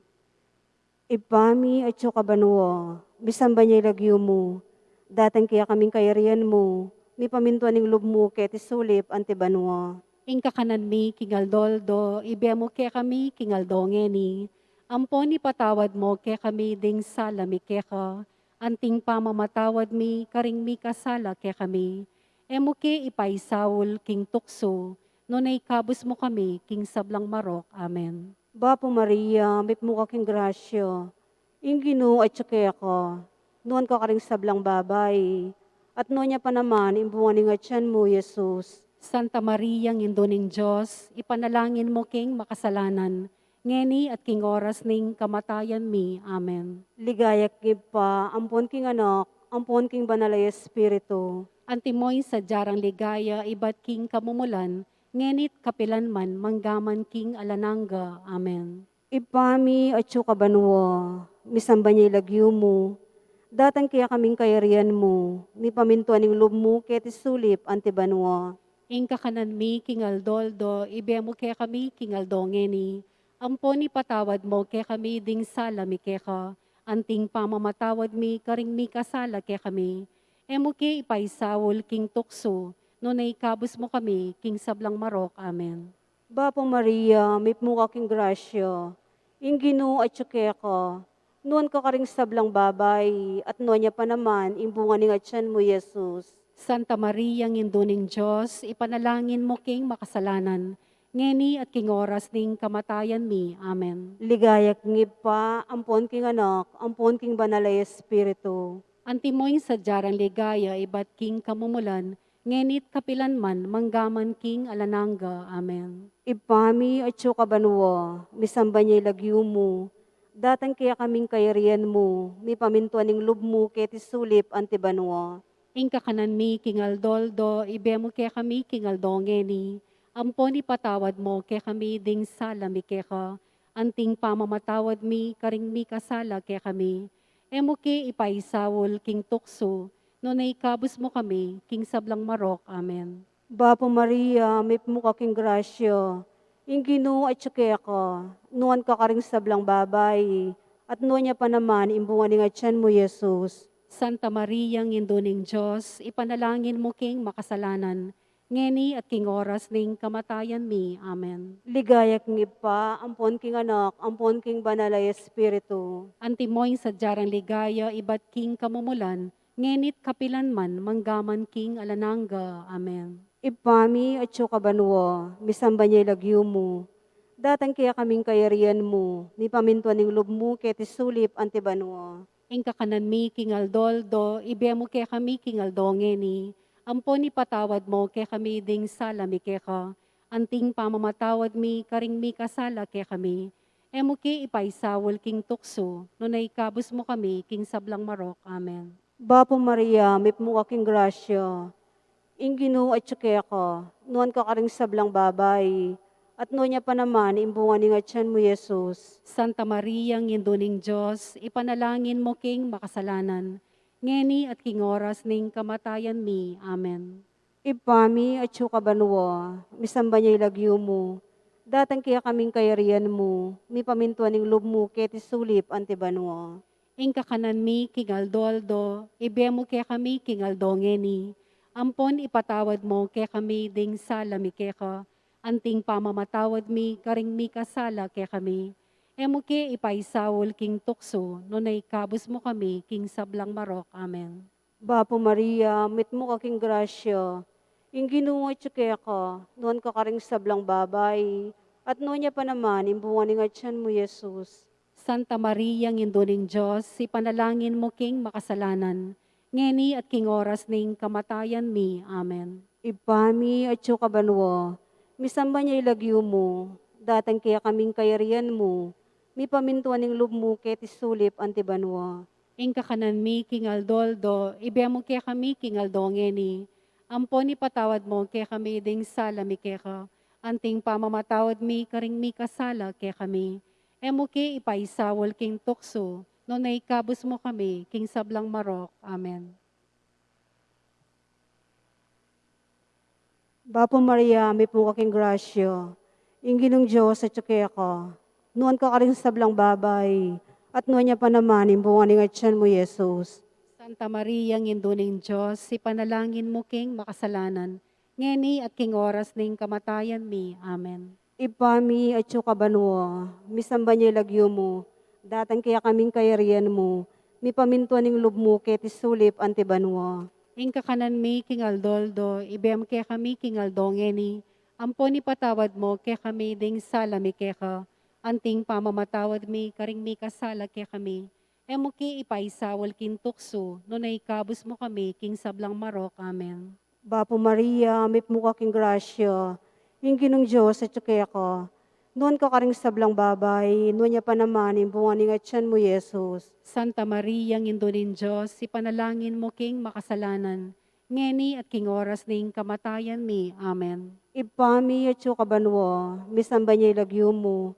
Ipami at kabanwa, bisan ba niya ilagyo mo, datang kaya kaming kayarian mo, mi pamintuan ning lub mo ket isulip antibanwa. Ing kakanan mi kingaldo, ibemo kaya kami kingaldo ngeni, ampon ipatawad mo kaya kami ding salami kaya ka, anting pamamatawad mi karing mi kasala kaya kami, emuke ipaisawol king tukso, nunay kabus mo kami king sablang marok. Amen. Bapo Maria, mit mo kaking grasyo, ing Ginoo at kaya ko, noon ka karing sablang babay, at noon niya pa naman, imbungan ning atyan mo, Jesus. Santa Maria, ngindo ning Diyos, ipanalangin mo king makasalanan, ngeni at king oras ning kamatayan mi. Amen. Ligaya kib pa, ampon king anak, ampon king banalay espiritu. Antimoy sa jarang ligaya, ibat king kamumulan, ngenit kapilan man, manggaman king alananga. Amen. Ipami at kabanwa, misamba niya ilagyo mo, datang kaya kaming kayarian mo, ni pamintuan ning lub mo ket isulip antibanwa. Ing kakanan mi king aldoldo, ibemo kaya kami king aldongeni, Ampon ipatawad mo kay kami ding sala mi keka, anting pamamatawad mi karing mi kasala kay kami. Emo ke ipaisawol king tukso, no naikabos mo kami king sablang marok. Amen. Bapo Maria, may mukha king grasya, inginu at ka, nuan ka karing sablang babay, at nuan niya pa naman, imbunga ni nga tiyan mo, Jesus. Santa Maria, nginduning Diyos, ipanalangin mo king makasalanan, ngeni at king oras ning kamatayan mi. Amen. Ligayak ngib pa, ampon king anak, ampon king banalay espiritu. Antimoing sadyarang ligaya, ibat king kamumulan, ngenit kapilan man, manggaman king alananga. Amen. Ipami at ka banwa, misamba niya ilagyo mo, datang kaya kaming kayarian mo, mi pamintuan ning lub mo, keti sulip antibanwa. Ingka kanan mi kingaldoldo, ibemo kaya kami kingaldongeni. Ampon ipatawad mo kaya kami ding sala mi keka. Anting pamamatawad mi karing mi kasala kaya kami. Emo ke ipaisawol king tukso, no naikabos mo kami king sablang marok. Amen. Bapo Maria, may mukha king grasya, inginu at ka, nuan ka karing sablang babay, at nuan niya pa naman, imbunga ni nga tiyan mo, Jesus. Santa Maria, nginduning Diyos, ipanalangin mo king makasalanan, ngeni at king oras ning kamatayan mi. Amen. Ligayak ngib pa, ampon king anak, ampon king banalay espiritu. Antimoing sadyarang ligaya, ibat king kamumulan, ngenit kapilan man, manggaman king alananga. Amen. Ipami at ka banwa, misamba niya ilagyo mo, datang kaya kaming kayarian mo, ni pamintuan ning lub mo, keti sulip antibanwa. Ingka kanan mi kingaldoldo, ibemo kaya kami kingaldongeni, ampon ipatawad mo kaya kami ding sala mi keka, anting pamamatawad mi karing mi kasala kaya kami, emo ke ipaisawol king tukso, no naikabos mo kami king sablang marok. Amen. Bapo Maria, may mukha king grasya, inginu at ka, nuan ka karing sablang babay, at nuan niya pa naman, imbunga ni nga tiyan mo, Jesus. Santa Maria, nginduning Diyos, ipanalangin mo king makasalanan, ngeni at king oras ning kamatayan mi. Amen. Ipami at ka banwa, misamba niya ilagyo mo, datang kaya kaming kayarian mo, mi pamintuan ning lub mo, keti sulip antibanwa. Ingka kanan mi kingaldoldo, ibemo kaya kami kingaldongeni, ampon ipatawad mo kaya kami ding sala mi keka, anting pamamatawad mi karing mi kasala kaya kami, emo ke ipaisawol king tukso, no naikabos mo kami king sablang marok. Amen. Bapo Maria, mit mo kaking grasya, inginu at ka, nuan ka karing sablang babay, at nuan niya pa naman, imbunga ni nga tiyan mo, Jesus. Santa Maria, nginduning Diyos, ipanalangin mo king makasalanan, ngeni at king oras ning kamatayan mi. Amen. Ipami at ka banwa, misamba niya ilagyo mo, datang kaya kaming kayarian mo, mi pamintuan ning lub mo, keti sulip antibanwa. Ingka kanan mi kingaldoldo, ibemo kaya kami kingaldongeni, ampon ipatawad mo kaya kami ding sala mi keka, anting pamamatawad mi karing mi kasala kaya kami, emo ke ipaisawol king tukso, no naikabos mo kami king sablang marok. Amen. Bapo Maria, may po kaking grasya, ingginong Diyos at ka, nuan ka karing sablang babay, at nuan niya pa naman, imbunga ni nga tiyan mo, Jesus. Santa Maria, nginduning Diyos, ipanalangin mo king makasalanan, ngeni at king oras ning kamatayan mi. Amen. Ipami at ka banwa, misamba niya ilagyo mo, datang kaya kaming kayarian mo, mi pamintuan ning lub mo, keti sulip antibanwa. Ingka kanan mi kingaldoldo, ibem kaya kami kingaldongeni, ampon ipatawad mo kaya kami ding sala mi keka, anting pamamatawad mi karing mi kasala kaya kami, emo ki ipaisawal kin tukso, no naikabos mo kami king sablang marok. Amen. Bapo Maria, may mo kaking grasya, ingginong Diyos at ka, nuan ka karing sablang babay, nuan niya pa naman, imbunga ni nga tiyan mo, Jesus. Santa Maria, ngindunin Diyos, ipanalangin mo king makasalanan, ngeni at king oras ning kamatayan mi. Amen. Ipami at ka banwa, misamba niya ilagyo mo,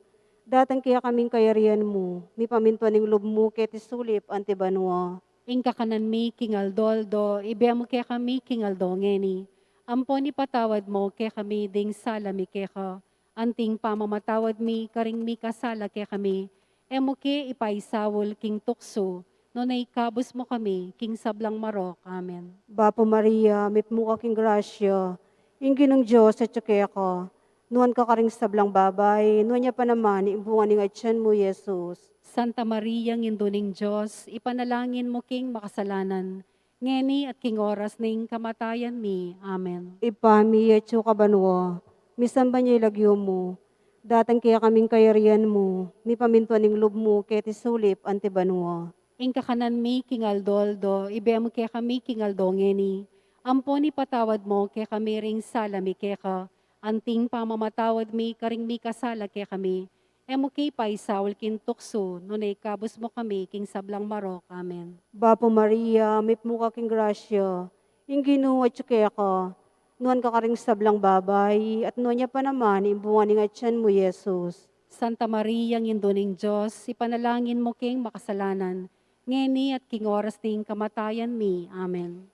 datang kaya kaming kayarian mo, mi pamintuan ning lub mo, keti sulip antibanwa. Ingka kanan mi kingaldoldo, ibemo kaya kami kingaldongeni, ampon ipatawad mo kaya kami ding sala mi keka, Anting pamamatawad mi karing mi kasala kaya kami, emuke ipaisawol king tukso, no naikabos mo kami, king sablang marok. Amen. Bapo Maria, mit mo kaking grasya, inggi ng Diyos at tsukaya ko. Nuan ka karing sablang babay, nuan niya pa naman, imbungan ng atyan mo, Jesus. Santa Maria, nginduning Diyos, ipanalangin mo king makasalanan, ngeni at king oras ning kamatayan mi. Amen. Ipami at tsuka banwa, misan ba niya ilagyo mo, datang kaya kaming kayarian mo, mi pamintuan ng loob mo, kaya tisulip ante banwa. Ing kakanan mi king aldoldo, ibem kaya kami king aldo ngeni. Ampon ipatawad mo kaya kami ring sala mi kaya ka, anting pamamatawad mi karing mi kasala kaya kami. Emuki pa isawal kin tukso, nunay kabos mo kami king sablang marok. Amen. Bapo Maria, mit mo kaking grasya, inggi no at tsukaya ko, nuan ka karing sablang babay, at nuan niya pa naman, imbungan ng atyan mo, Jesus. Santa Maria, nginduning Diyos, ipanalangin mo king makasalanan, ngeni at king oras ting kamatayan mi. Amen.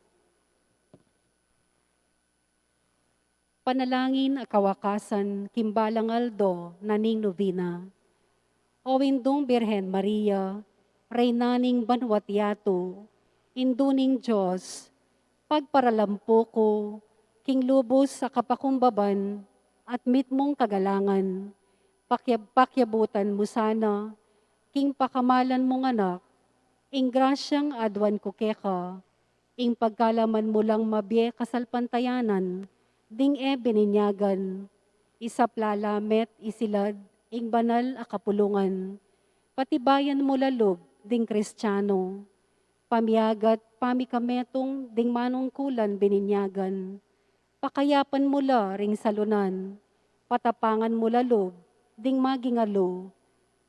Panalangin a kawakasan, kimbalang aldo, naning novena. O indong Birhen Maria, Reynaning Banwatiato, Induning Diyos, pagparalampo ko, king lubos sa kapakumbaban, at mitmong kagalangan, pakyabutan mo sana, king pakamalan mong anak, ing grasyang adwan ko keka, ing pagkalaman mo lang mabye kasalpantayanan, ding bininyagan, isaplalamet isilad, ing banal a kapulungan, patibayan mo lalog, ding Kristiyano, pamiyagat pamikametong, ding manungkulan bininyagan, pakayapan mo la ring salunan, patapangan mo lalog, ding magingalo,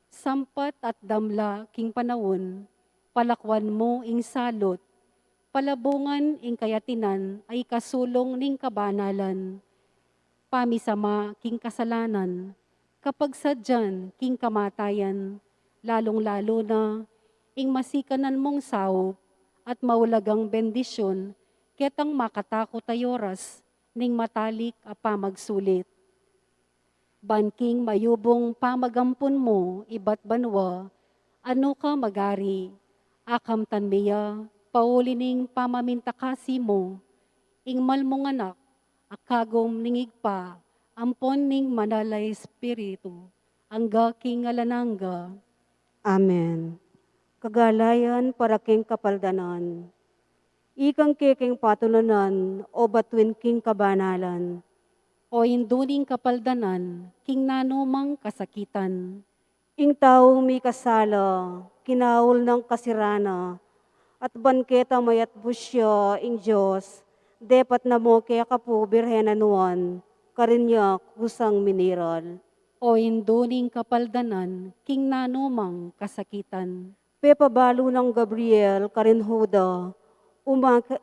sampat at damla king panawon, palakwan mo ing salot, palabungan ing kayatinan ay kasulong ning kabanalan. Pamisama king kasalanan, kapag sadyan king kamatayan, lalong-lalo na ing masikanan mong saup at maulagang bendisyon, ketang makatakot ayoras ning matalik a pamagsulit. Banking mayubong pamagampon mo, iba't banwa, ano ka magari, akam tanmiya, paulining pamamintakasi mo, ing malmong anak, akagom ningigpa, ampon ning manalay espiritu, angga king alanangga. Amen. Kagalayan para king kapaldanan. Ikang keking patunanan o batuin king kabanalan. O induning kapaldanan, king nanumang kasakitan, Ing taong may kasala, kinawol ng kasirana, at banketa mayat busya ing Diyos, depat na mo kaya kapo birhen anuan, karinyak husang miniral. o induning kapaldanan, king nanumang kasakitan, Pepabalo ng Gabriel, karinhuda,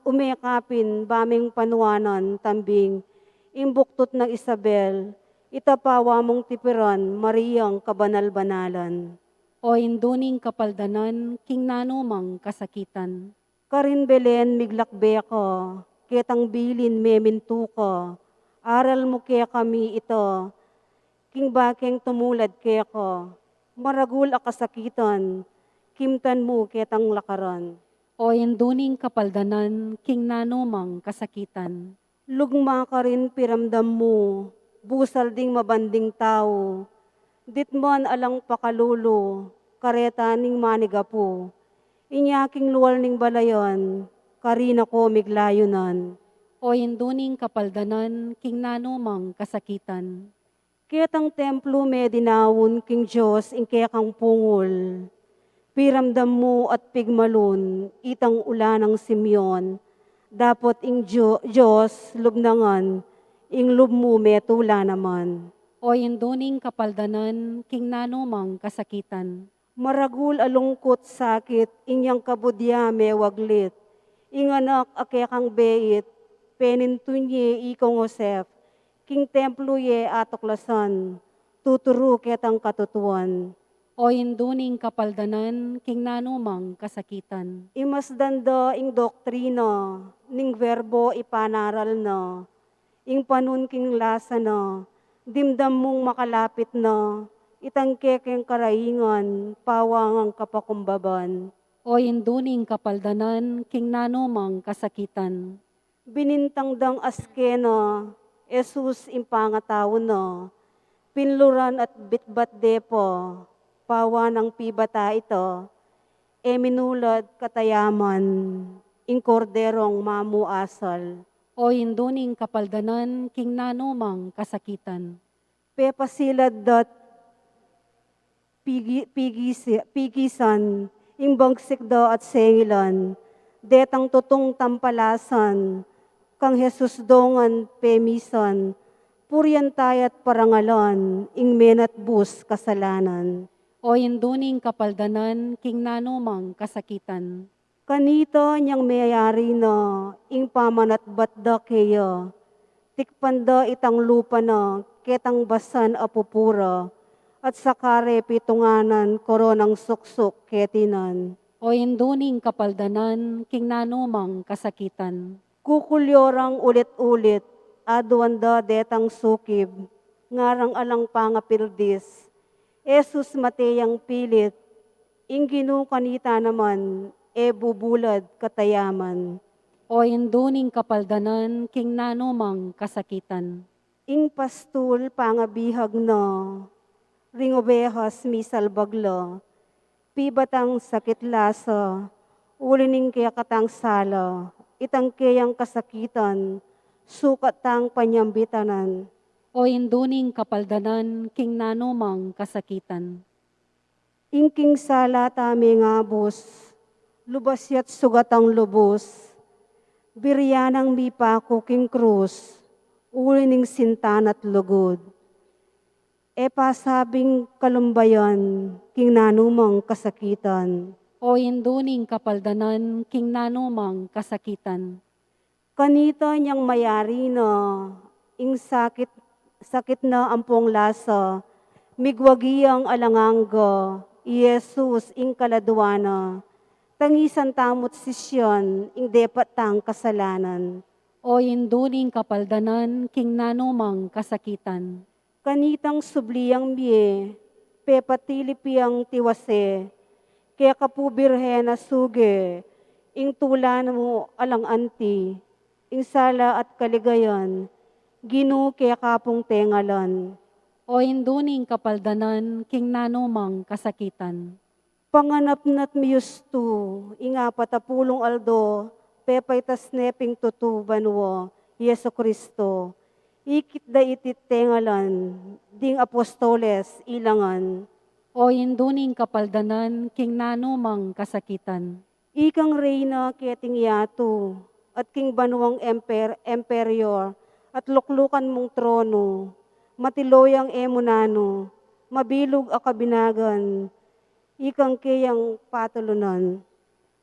umekapin baming panuanan, tambing, imbuktot ng Isabel, itapawa mong tipiran, Mariyang kabanal-banalan. o induning kapaldanan, king nanumang kasakitan, Karin Belen miglakbe ko, ketang bilin memintu ko, aral mo kaya kami ito, king bakeng tumulad kaya ko, maragul akasakitan, kimtan mo ketang lakaran. o induning kapaldanan, king nanumang kasakitan, Lugma ka rin piramdam mo, busal ding mabanding tao, ditman alang pakalulo, kareta ning manigapo, inyaking luwal ning balayon, karina ko miglayunan. o induning kapaldanan, king nanumang kasakitan, Ketang templo me dinawon king Diyos ing kekang pungol, piramdam mo at pigmalon, itang ulanang Simeon, dapat ing Diyos lubnangan, ing lub mo metula naman. o induning kapaldanan, king nanumang kasakitan, Maragul alungkot sakit, inyang kabudya me waglit, inganak akekang beit, penintunye ikong Joseph, king templo ye atoklasan, tuturo ketang katutuan. o induning kapaldanan, king nanumang kasakitan, Imasdanda ing doktrina, ning verbo ipanaral na, ing panun king lasa na, Dimdam mong makalapit na, itangkekeng karaingan, pawangang kapakumbaban. O induning kapaldanan, king nanumang kasakitan. Binintangdang askena, Jesus impangatao na, pinluran at bitbat depo, pawa ng pibata ito, minulad katayaman, inkorderong mamuasal. O induning kapaldanan, king nanumang kasakitan. Pepasilad dat pigisan, imbagsik do at sengilan, detang tutong tampalasan, kang Jesus dongan pemisan, puryan tayat parangalan, ingmenat bus kasalanan. O induning kapaldanan, king nanumang kasakitan. Kanito niyang mayayari na, ing pamanat batda keya, tikpanda itang lupa na, ketang basan apupura, at sakare pitunganan koronang suksok ketinan. O induning kapaldanan, king nanumang kasakitan. Kukulyorang ulit-ulit, adwanda detang sukib, ngarang alang pangapildis. Jesus mateyang pilit, ingginu kanita naman, bubulad katayaman. O induning kapaldanan, king nanumang kasakitan. Ing pastul pangabihag na, ringobehas misal bagla, pibatang sakit lasa, ulining kaya katang sala, itang kayang kasakitan, sukat tang panyambitanan. O induning kapaldanan, king nanumang kasakitan. Ingking sala tami ngabos, lubasyat sugatang lubos, biryanang mipako king krus, ulining sintanat lugod. Pasabing kalumbayan, king nanumang kasakitan. O induning kapaldanan, king nanumang kasakitan. Kanito niyang mayari na, ing sakit na ampong lasa, migwagiyang alangangga, Jesus ing kaladwana, tangisan tamot sisyon, ing depat tang kasalanan. O induning kapaldanan, king nanumang kasakitan. Kanitang subliyang biye, pepatilipiang tiwase, kaya kapubirhe na suge, ing tulan mo alang anti, ing sala at kaligayan, ginu kaya kapong tengalan. O induning kapaldanan, king nanumang kasakitan. Panganapnat miyustu, inga patapulong aldo, pepay tasneping tutu banwo, Yeso Kristo. Ikit da itit tengalan, ding apostoles ilangan. O induning kapaldanan, king nanumang kasakitan. Ikang reyna keting yato, at king banwang emperyor, at luklukan mong trono, matiloyang emunano, mabilog akabinagan, ikang kayang patulunan.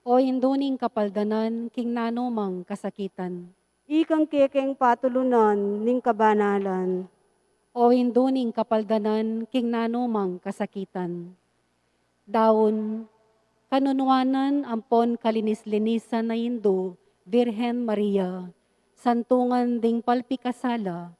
O induning kapaldanan, king nanumang kasakitan. Ikang kekeng patulunan ning kabanalan. O induning kapaldanan, king nanumang kasakitan. Daon, kanunwanan ampon kalinis-linisan na Indo, Virhen Maria, santungan ding palpikasala,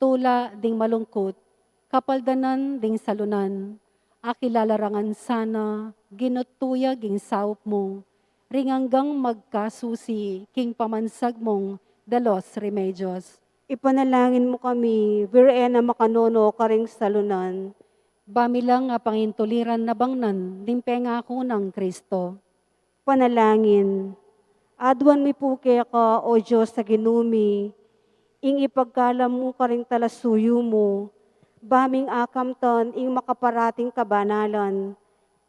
tula ding malungkot, kapaldanan ding salunan, akilalarangan sana, ginutuyag ing saup mo, ringanggang magkasusi, king pamansag mong dalos remedios. Ipanalangin mo kami, Virena makanono karing salunan. Bamilang nga pangintuliran na bangnan, dimpenga ko ng Kristo. Panalangin, adwan mi puke ka, O Diyos sa ginumi, ing ipagkalam mo karing talasuyo mo, baming akamton ing makaparating kabanalan,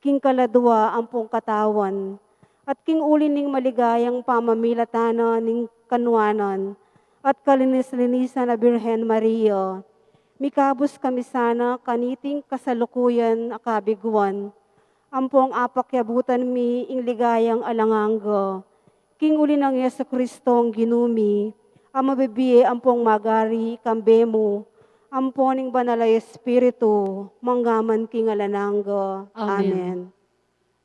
king kaladwa ampong katawan, at king uli ning maligayang pamamilatana ning kanwanan, at kalinis-linisan na Birhen Maria, mikabos kami sana kaniting kasalukuyan akabiguan, ampong apakyabutan mi ing ligayang alanganggo, king uli ng Yesu Kristong ginumi, ang mabibiye ampong magari kambemo, amponing banalay Espiritu, manggaman king alananggo. Amen. Amen.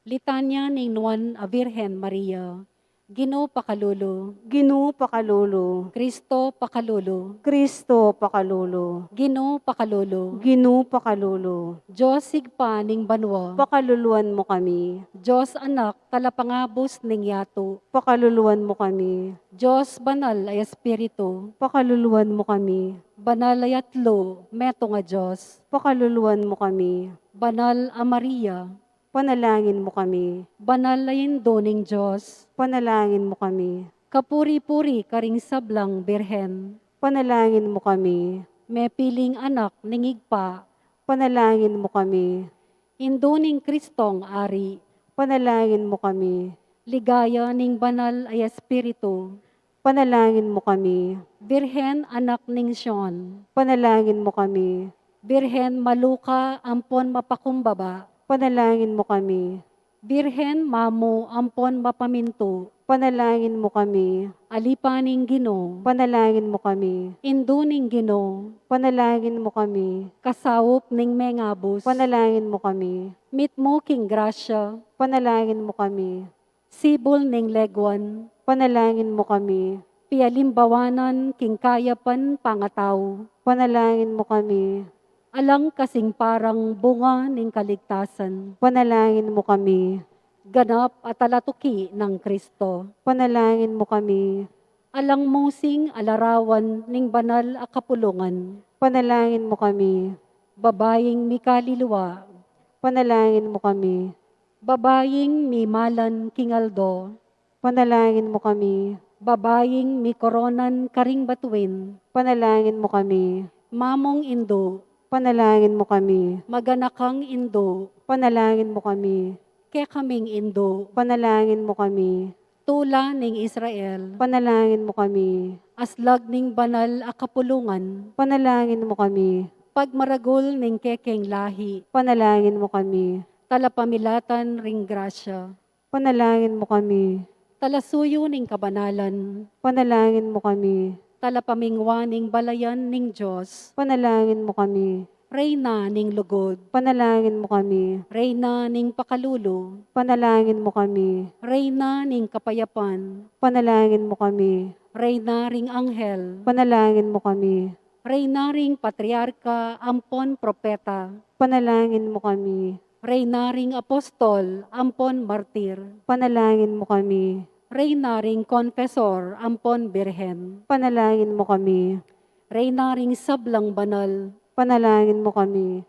Litanya ning Nuan a Virhen Maria. Ginoo Pakalolo, Ginoo Pakalolo, Kristo Pakalolo, Kristo Pakalolo, Ginoo Pakalolo, Ginoo Pakalolo, Diyos sigpa ning banwa, pakaluluan mo kami, Diyos anak talapangabos ning yato, pakaluluan mo kami, Diyos banal ay espiritu, pakaluluan mo kami, banal ay atlo, meto nga Diyos, pakaluluan mo kami, banal a Maria, panalangin mo kami, banal ay indo ning Diyos, panalangin mo kami, kapuri-puri karing sablang birhen, panalangin mo kami, may piling anak ning igpa, panalangin mo kami, indo ning Kristong ari, panalangin mo kami, ligaya ning banal ay espiritu, panalangin mo kami, birhen anak ning Sion, panalangin mo kami, birhen maluka ampon mapakumbaba, panalangin mo kami, birhen mamo ampon mapaminto, panalangin mo kami, alipaning Ginoo, panalangin mo kami, indo ning Ginoo, panalangin mo kami, kasawop ning mengabos, panalangin mo kami, mit mo king grasya, panalangin mo kami, sibol ning legwan, panalangin mo kami, pialimbawanan king kayapan pangataw, panalangin mo kami, alang kasing parang bunga ning kaligtasan, panalangin mo kami, ganap at alatuki ng Kristo, panalangin mo kami, alang musing alarawan ning banal a kapulungan, panalangin mo kami, babaying mikalilwa, panalangin mo kami, babaying mimalan kingaldo, panalangin mo kami, babaying mi koronan karing batuin, panalangin mo kami, mamong indo, panalangin mo kami, maganakang indo, panalangin mo kami, kaya kaming indo, panalangin mo kami, tula ning Israel, panalangin mo kami, aslag ning banal a kapulungan, panalangin mo kami, pagmaragol ning kekeng lahi, panalangin mo kami, talapamilatan ring grasya, panalangin mo kami, talasuyo ning kabanalan, panalangin mo kami, talapamingwa ning balayan ning Diyos, panalangin mo kami, reyna ning lugod, panalangin mo kami, reyna ning pakalulo, panalangin mo kami, reyna ning kapayapan, panalangin mo kami, reyna ring anghel, panalangin mo kami, reyna ring patriarka, ampon propeta, panalangin mo kami, reyna ring apostol, ampon martir, panalangin mo kami, reyna ring confessor, ampon birhen, panalangin mo kami, reyna ring sablang banal, panalangin mo kami,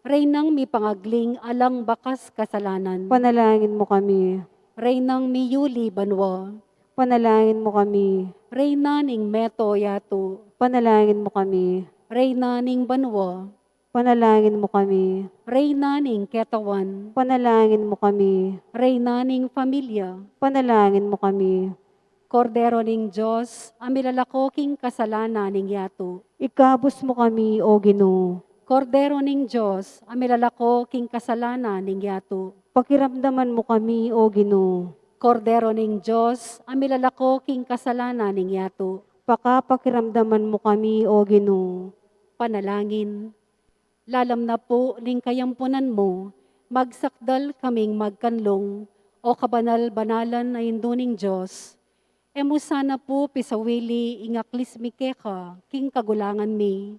reynang mi pangagling alang bakas kasalanan, panalangin mo kami, reynang mi yuli banwa, panalangin mo kami, reyna ning meto yato, panalangin mo kami, reyna ning banwa, panalangin mo kami, reyna ning ketawan, panalangin mo kami, reyna ning pamilya, panalangin mo kami, kordero ning Diyos, amilalakoking kasalanan ning yato, ikabos mo kami, O Ginoo, kordero ning Diyos, amilalakoking kasalanan ning yato, pakiramdaman mo kami, O Ginoo, kordero ning Diyos, amilalakoking kasalanan ning yato, pakiramdaman mo kami, O Ginoo, panalangin. Lalam na po ning kayampunan mo, magsakdal kaming magkanlong, o kabanal-banalan na induning Diyos. Emo sana po pisawili ingaklis mi keka, king kagulangan mi.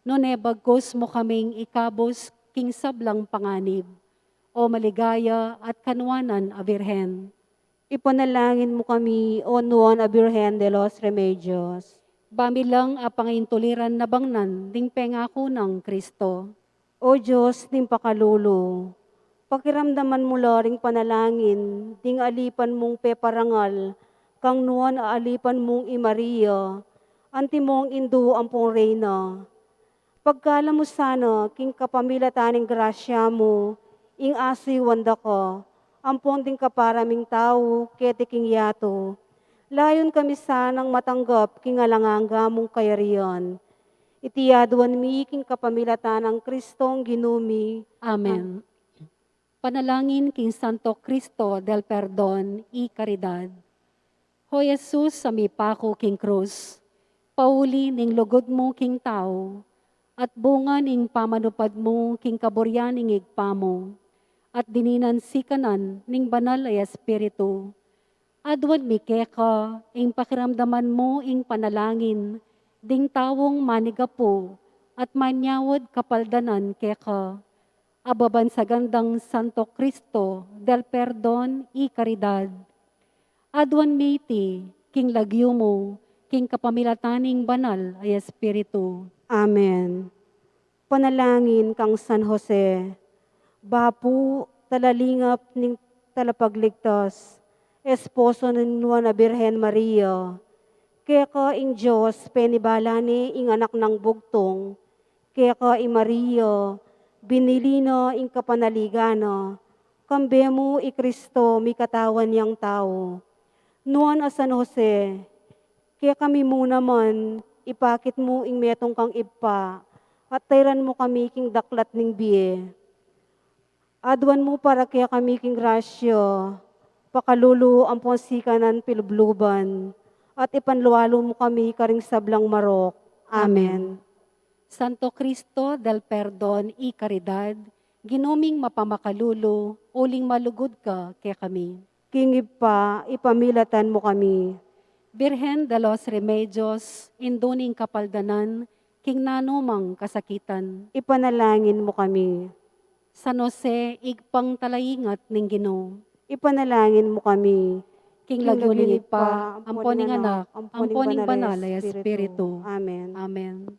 No nebagkos mo kaming ikabos king sablang panganib, o maligaya at kanwanan a Birhen. ipanalangin mo kami, O Nuon a Virgen de los Remedios, Bamilang a pangintuliran na bangnan, ding pengako ng Kristo. O Diyos, ning pakalulo, pakiramdaman mo laring panalangin, ding alipan mong peparangal, kang nuan aalipan mong i Maria, anti mong indu ampong reyna. Pagkala mo sana, king kapamilataning grasya mo, ing asi wanda ko, ampong ding kaparaming tao, kete king yato. Layon kami sanang matanggap king alanganga mong kayarian. Itiyaduan mi king kapamilatanang Kristong ginumi. Amen. Panalangin king Santo Cristo del Perdon y Caridad. Ho Jesus sa mipako king krus, pauli ning lugod mo king tao, at bunga ning pamanupad mo king kaburyan ning igpamo, at dininan sikanan ning banal ay espiritu, Adwan mi keka, ing pakiramdaman mo ing panalangin, ding tawong manigapo, at manyawad kapaldanan keka. Ababan sa gandang Santo Cristo, del perdon y caridad. Adwan miti, king lagyo mo, king kapamilataning banal ay Espiritu. Amen. Panalangin kang San Jose, bapu talalingap ning talapagligtas, esposo ng na Birhen Maria, kaya ka ing Diyos penibalani ing anak ng bugtong, kaya ka ing Maria, binili na ing kapanaligana, kambe mo i Kristo mi katawan yang tao. Nuan a San Jose, kaya kami muna man, ipakit mo ing metong kang ipa, at tayran mo kami king daklat ning biye. Adwan mo para kaya kami king grasyo, pakalulu ang ponsikanan pilubluban, at ipanluwalo mo kami karing sablang marok. Amen. Santo Cristo del perdon y caridad, ginuming mapamakalulo, uling malugod ka kaya kami. Kingib pa, ipamilatan mo kami. Birhen de los Remedios, induning kapaldanan, king nanumang kasakitan. Ipanalangin mo kami. San Jose, igpang talayingat ning Ginoo. Ipanalangin mo kami. King lagyuling pa, amponing anak, amponing banal ay Espiritu. Amen. Amen.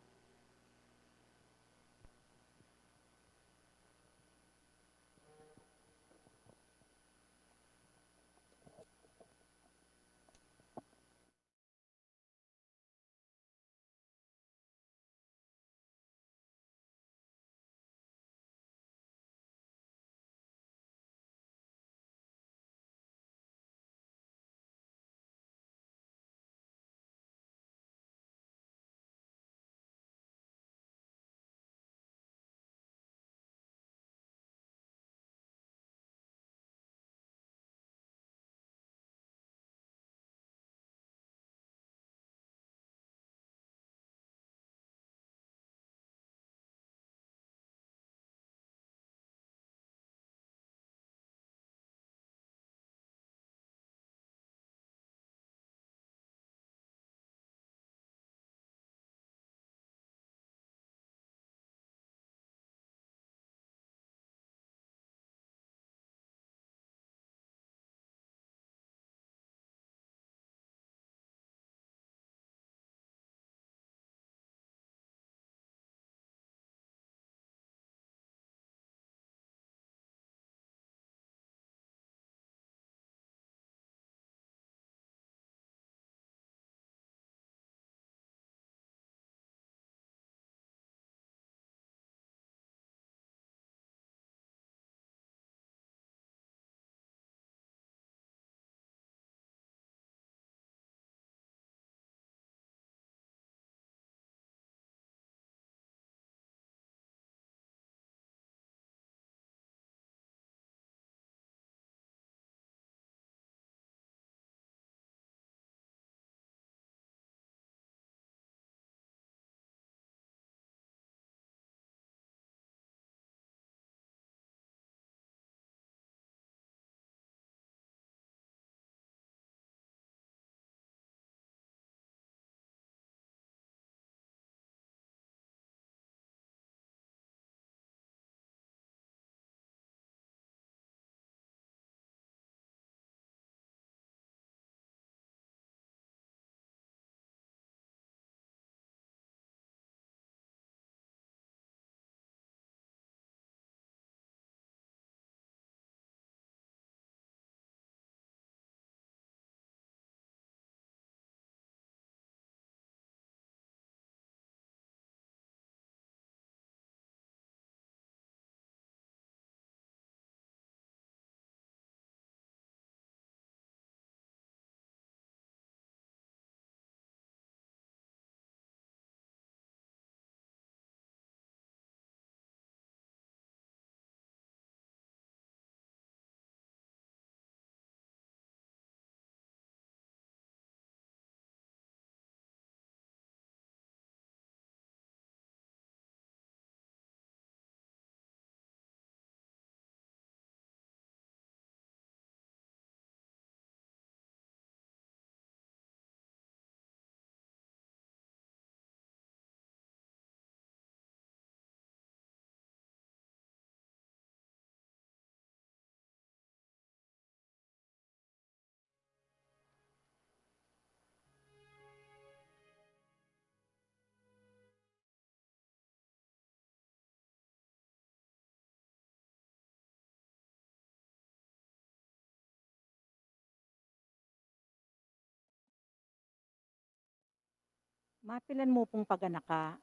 Mapilan mo pong paganaka,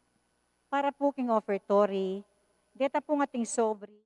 para po king offertory, deta po nga ting sobri.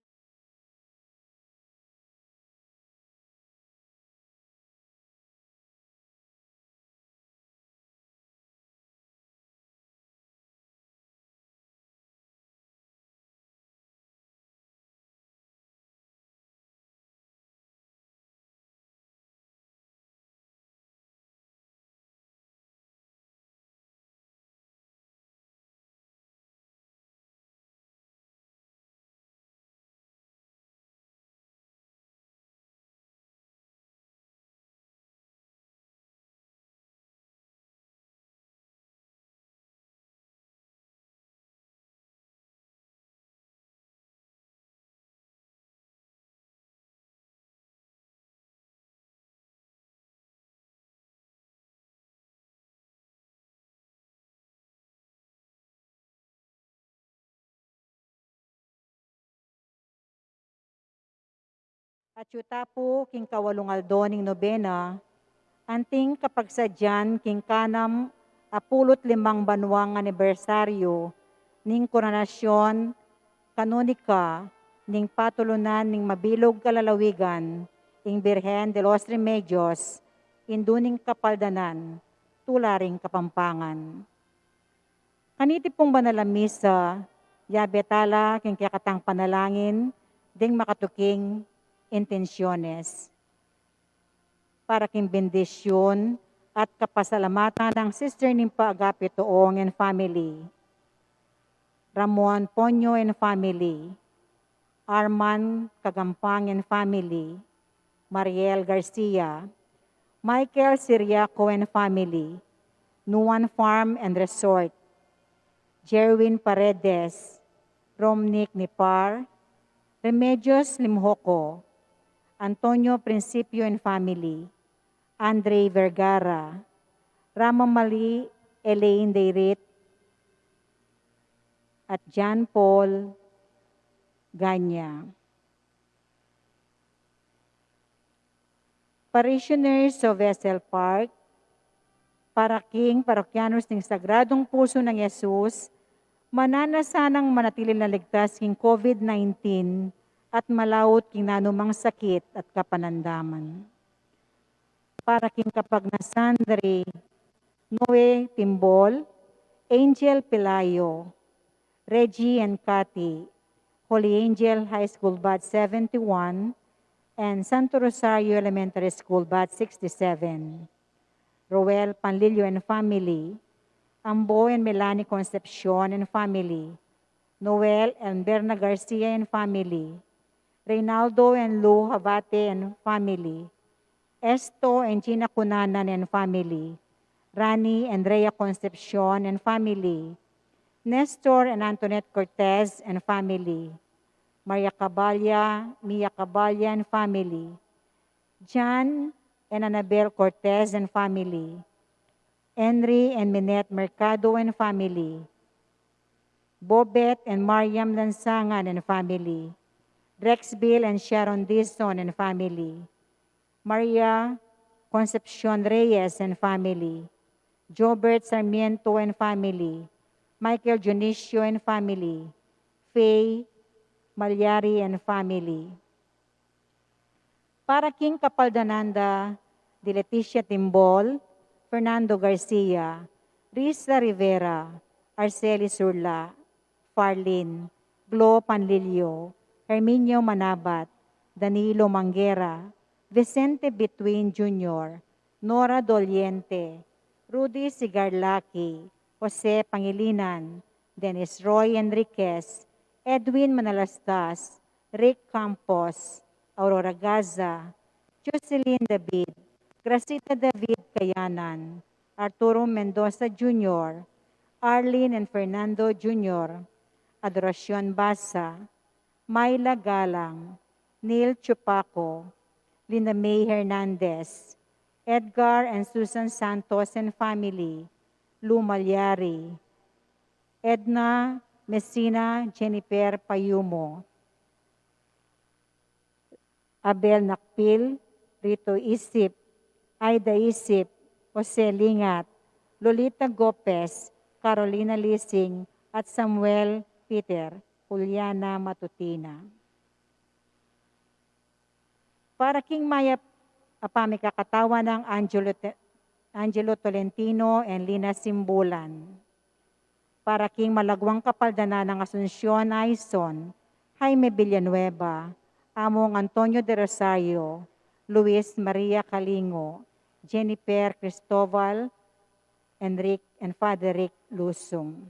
At yuta po king kawalungaldo ning nobena, anting kapagsadyan king kanam 15 banwang anibersaryo ning koronasyon kanonika ning patulunan ning mabilog kalalawigan ing Birhen de los Remedios induning kapaldanan tularing Kapampangan. Kaniti pong banalamisa, yabetala king kakatang panalangin ding makatuking intensyones. Para king bendisyon at kapasalamatan ng Sister Nimpa Agape Toong and family. Ramon Ponyo and family. Arman Kagampang and family. Mariel Garcia. Michael Siriaco and family. Nuan Farm and Resort. Jerwin Paredes. Romnick Nipar. Remedios Limhoco. Antonio Principio and family. Andre Vergara. Ramamali Elaine Deirit. At John Paul Ganya. Parishioners of Vessel Park, Paraking Parokyanos ng Sagradong Puso ng Yesus, mananasanang manatiling naligtas king COVID-19 at malawot king nanumang sakit at kapanandaman. Para king Kapagnasandre, Noe Timbol, Angel Pelayo, Reggie and Cathy, Holy Angel High School Batch 71, and Santo Rosario Elementary School Batch 67. Roel Panlilio and family, Ambo and Melanie Concepcion and family, Noel and Berna Garcia and family, Reynaldo and Lou Habate and family, Esto and Gina Cunanan and family, Rani and Rhea Concepcion and family, Nestor and Antoinette Cortez and family, Maria Caballa, Mia Caballa and family, John and Annabel Cortez and family, Henry and Minette Mercado and family, Bobet and Mariam Lansangan and family, Rexville and Sharon Dison and family, Maria Concepcion Reyes and family, Jobert Sarmiento and family, Michael Junicio and family, Faye Malyari and family. Para king Kapaldananda, de Leticia Timbol, Fernando Garcia, Risa Rivera, Arceli Surla, Farlin, Glo Panlilio, Herminio Manabat, Danilo Manguera, Vicente Between Jr., Nora Doliente, Rudy Sigarlaki, Jose Pangilinan, Dennis Roy Enriquez, Edwin Manalastas, Rick Campos, Aurora Gaza, Jocelyn David, Gracita David Kayanan, Arturo Mendoza Jr., Arlene and Fernando Jr., Adoracion Basa, Myla Galang, Neil Chupaco, Linda May Hernandez, Edgar and Susan Santos and family, Lou Malyari, Edna Messina Jennifer Payumo, Abel Nakpil, Rito Isip, Aida Isip, Jose Lingat, Lolita Gopez, Carolina Lising, at Samuel Peter, Juliana Matutina. Para King Maya Apami kakatawa ng Angelo Tolentino and Lina Simbulan. Para King Malagwang Kapaldana ng Asuncion Aison, Jaime Villanueva, Among Antonio de Rosario, Luis Maria Calingo, Jennifer Cristobal, Enrique and Father Rick Lusong.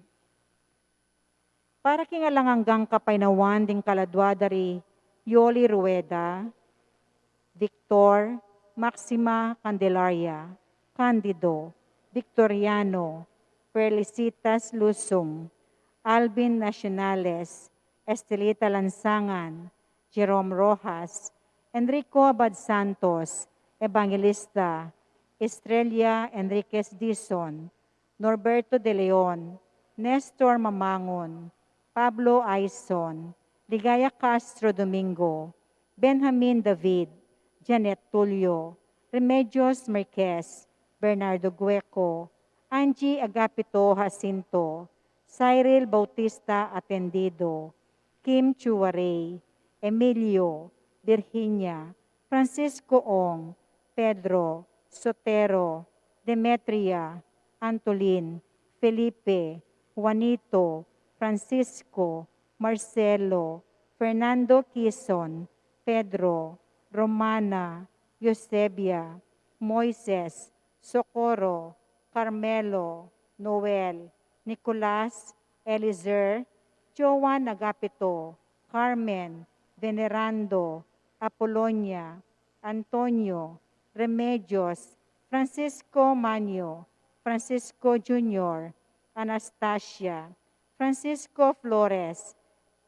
Para King Alanganggang Kapainawan ding Kaladwadari, Yoli Rueda, Victor, Maxima Candelaria, Candido, Victoriano, Felicitas Lusong, Alvin Nacionales, Estelita Lansangan, Jerome Rojas, Enrico Abad Santos, Evangelista, Estrella Enriquez Dizon, Norberto De Leon, Nestor Mamangon, Pablo Aison, Ligaya Castro Domingo, Benjamin David, Janet Tulio, Remedios Marquez, Bernardo Gueco, Angie Agapito Jacinto, Cyril Bautista Atendido, Kim Chuarey, Emilio, Virginia, Francisco Ong, Pedro, Sotero, Demetria, Antolin, Felipe, Juanito, Francisco, Marcelo, Fernando Quizon, Pedro, Romana, Eusebia, Moises, Socorro, Carmelo, Noel, Nicolas, Elizer, Joan Agapito, Carmen, Venerando, Apolonia, Antonio, Remedios, Francisco Manio, Francisco Jr., Anastasia, Francisco Flores,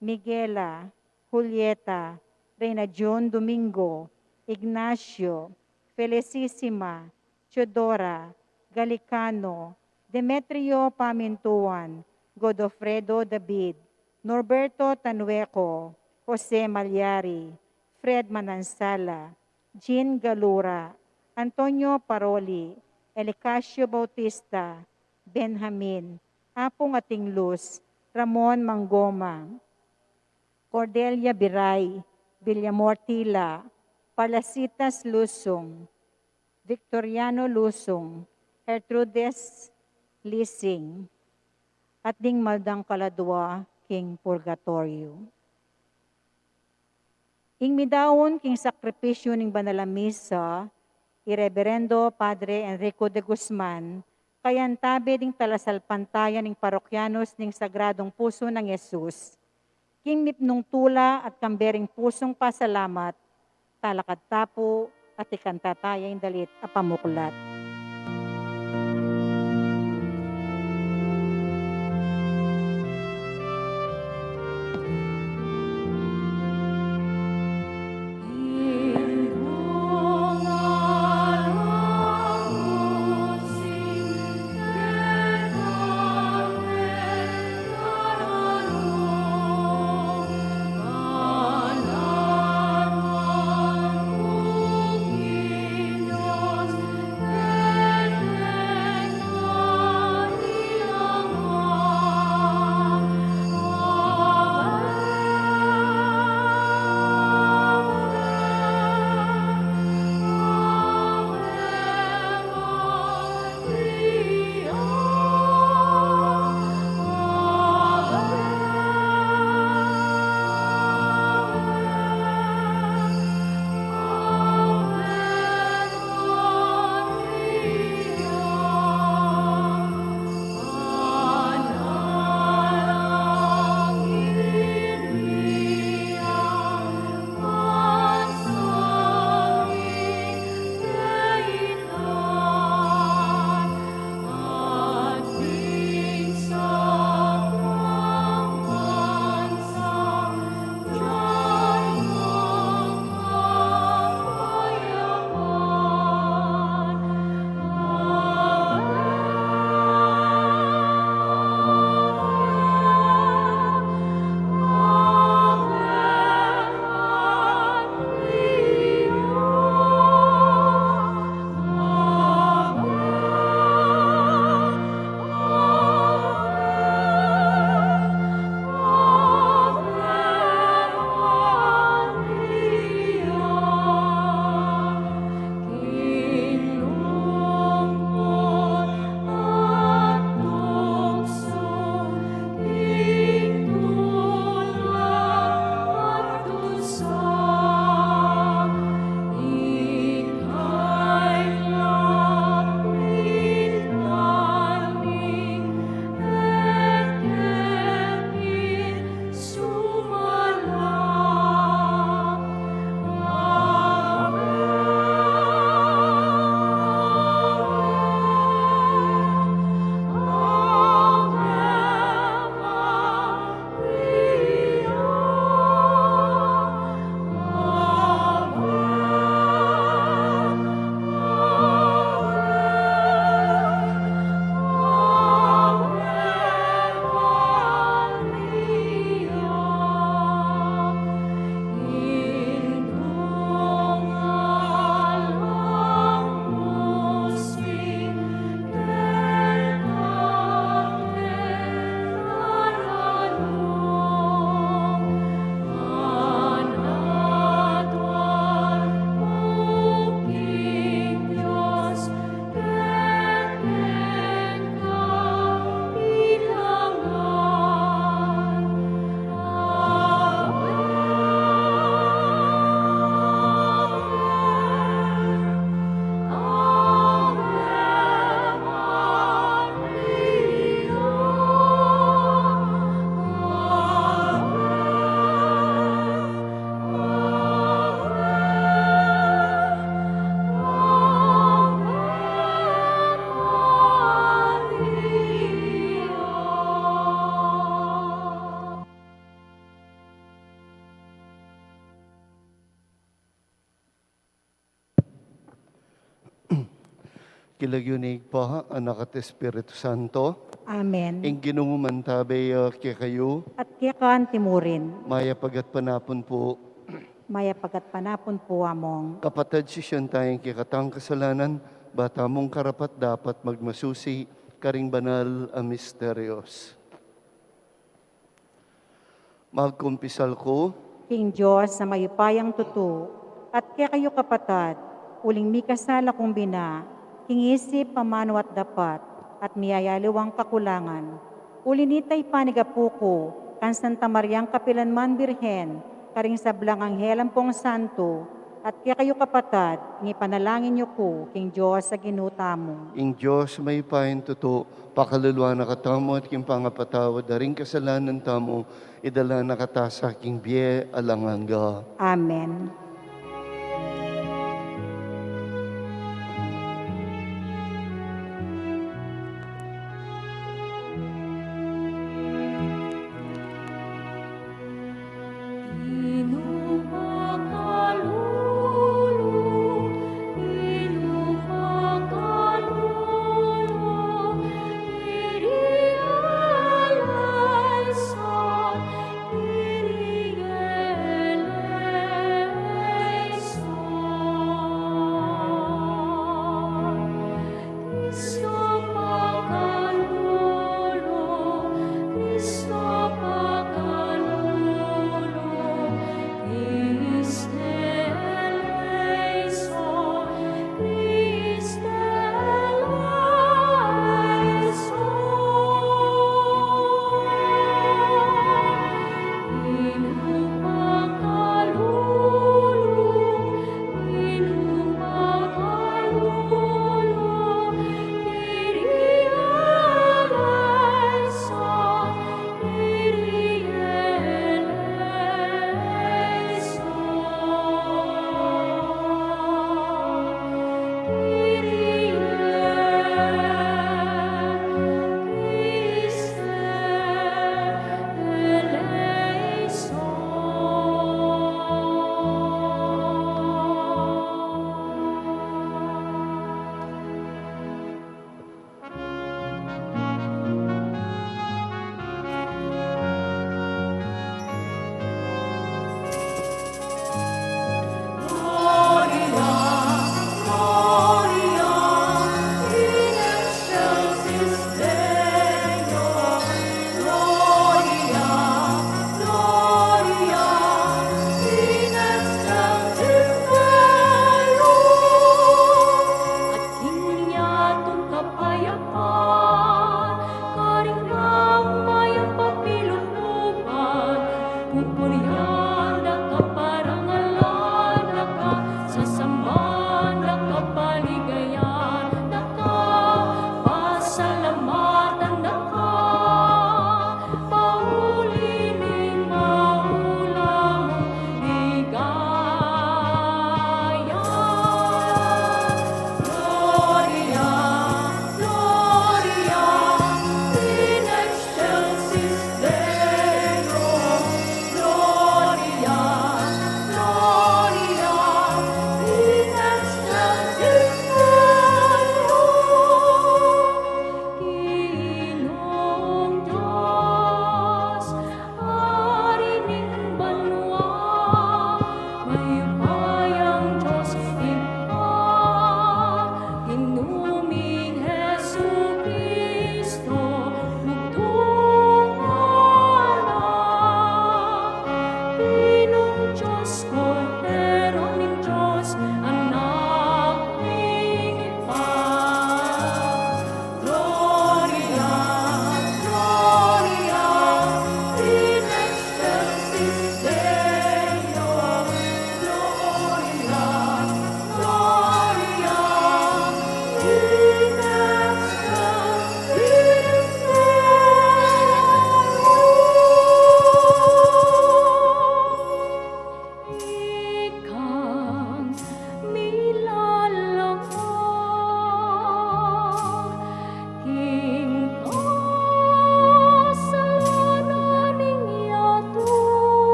Miguela, Julieta, Reina June Domingo, Ignacio, Felicissima, Teodora, Galicano, Demetrio Pamintuan, Godofredo David, Norberto Tanueco, Jose Malyari, Fred Manansala, Jean Galura, Antonio Paroli, Elicacio Bautista, Benjamin, Apong Ating Luz, Ramon Mangoma, Cordelia Biray, Villamor Tila, Palasitas Lusong, Victoriano Lusong, Gertrudes Lising, at ding Maldang Kaladwa, King Purgatorio. Ing midawon king sakripisyo ning Banalamisa, Ireverendo Padre Enrico de Guzman, kayantabi ding talasalpantayan ning parokyanos ning Sagradong Puso ng Yesus, king mipnong tula at kambering pusong pasalamat, talakad tapo at ikantatayang dalit apamuklat. Kilagyunig pa, anak at Espiritu Santo. Amen. Ing ginunguman tabay kaya kayo, At kiyakan timurin, maya pagat panapon po, maya pagat panapon po among. kapatid si siyan tayong kikatang kasalanan, bata mong karapat dapat magmasusi, karing banal a misteryos. Magkumpisal ko, King Diyos sa mayupayang tuto, at kaya kayo kapatad, uling mi kasala kong bina, king isip pamano at dapat, at miyayaliwang kakulangan. Ulinitay panigapuko, kan Santa Mariang Kapilanman Birhen, karing sablang anghelang pong santo, at kaya kayo kapatad, panalangin niyo ko, King Diyos sa ginutamo. ing Diyos may pahin tuto, pakaluluwa na katamo at king pangapatawad, daring kasalanan tamo, idala na katasa king biye alanganga. Amen.